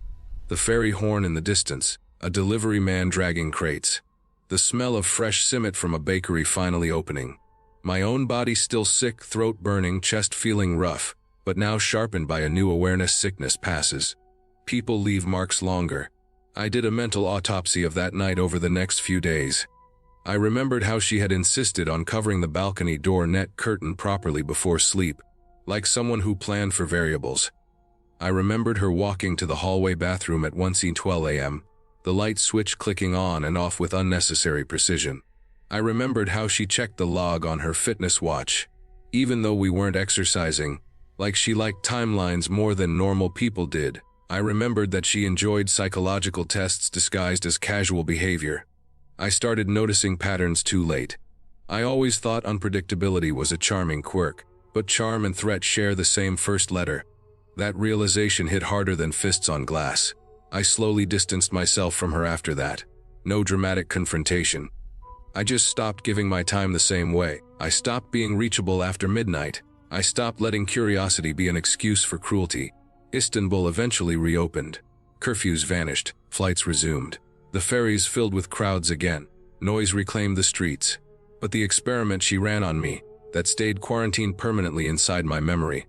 The ferry horn in the distance, a delivery man dragging crates. The smell of fresh simmet from a bakery finally opening. My own body still sick, throat burning, chest feeling rough, but now sharpened by a new awareness. Sickness passes. People leave marks longer. I did a mental autopsy of that night over the next few days. I remembered how she had insisted on covering the balcony door net curtain properly before sleep, like someone who planned for variables. I remembered her walking to the hallway bathroom at 1:12 a.m., the light switch clicking on and off with unnecessary precision. I remembered how she checked the log on her fitness watch, even though we weren't exercising, like she liked timelines more than normal people did. I remembered that she enjoyed psychological tests disguised as casual behavior. I started noticing patterns too late. I always thought unpredictability was a charming quirk, but charm and threat share the same first letter. That realization hit harder than fists on glass. I slowly distanced myself from her after that. No dramatic confrontation. I just stopped giving my time the same way. I stopped being reachable after midnight. I stopped letting curiosity be an excuse for cruelty. Istanbul eventually reopened. Curfews vanished. Flights resumed. The ferries filled with crowds again. Noise reclaimed the streets. But the experiment she ran on me, that stayed quarantined permanently inside my memory.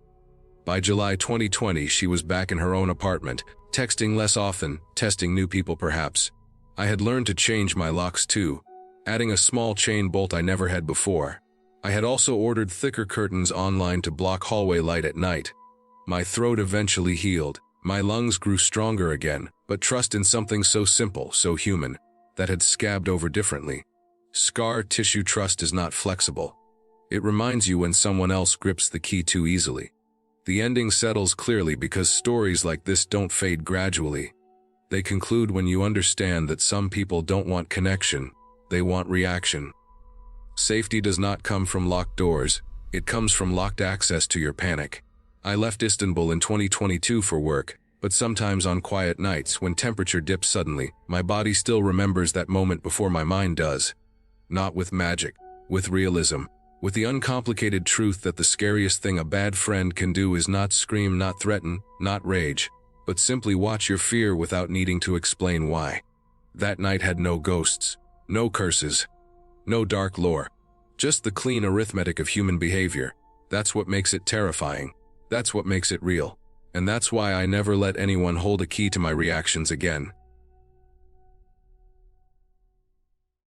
By July 2020, she was back in her own apartment, texting less often, testing new people perhaps. I had learned to change my locks too, adding a small chain bolt I never had before. I had also ordered thicker curtains online to block hallway light at night. My throat eventually healed. My lungs grew stronger again, but trust in something so simple, so human, that had scabbed over differently. Scar tissue trust is not flexible. It reminds you when someone else grips the key too easily. The ending settles clearly because stories like this don't fade gradually. They conclude when you understand that some people don't want connection, they want reaction. Safety does not come from locked doors, it comes from locked access to your panic. I left Istanbul in 2022 for work, but sometimes on quiet nights when temperature dips suddenly, my body still remembers that moment before my mind does. Not with magic, with realism. With the uncomplicated truth that the scariest thing a bad friend can do is not scream, not threaten, not rage, but simply watch your fear without needing to explain why. That night had no ghosts, no curses, no dark lore, just the clean arithmetic of human behavior. That's what makes it terrifying. That's what makes it real. And that's why I never let anyone hold a key to my reactions again.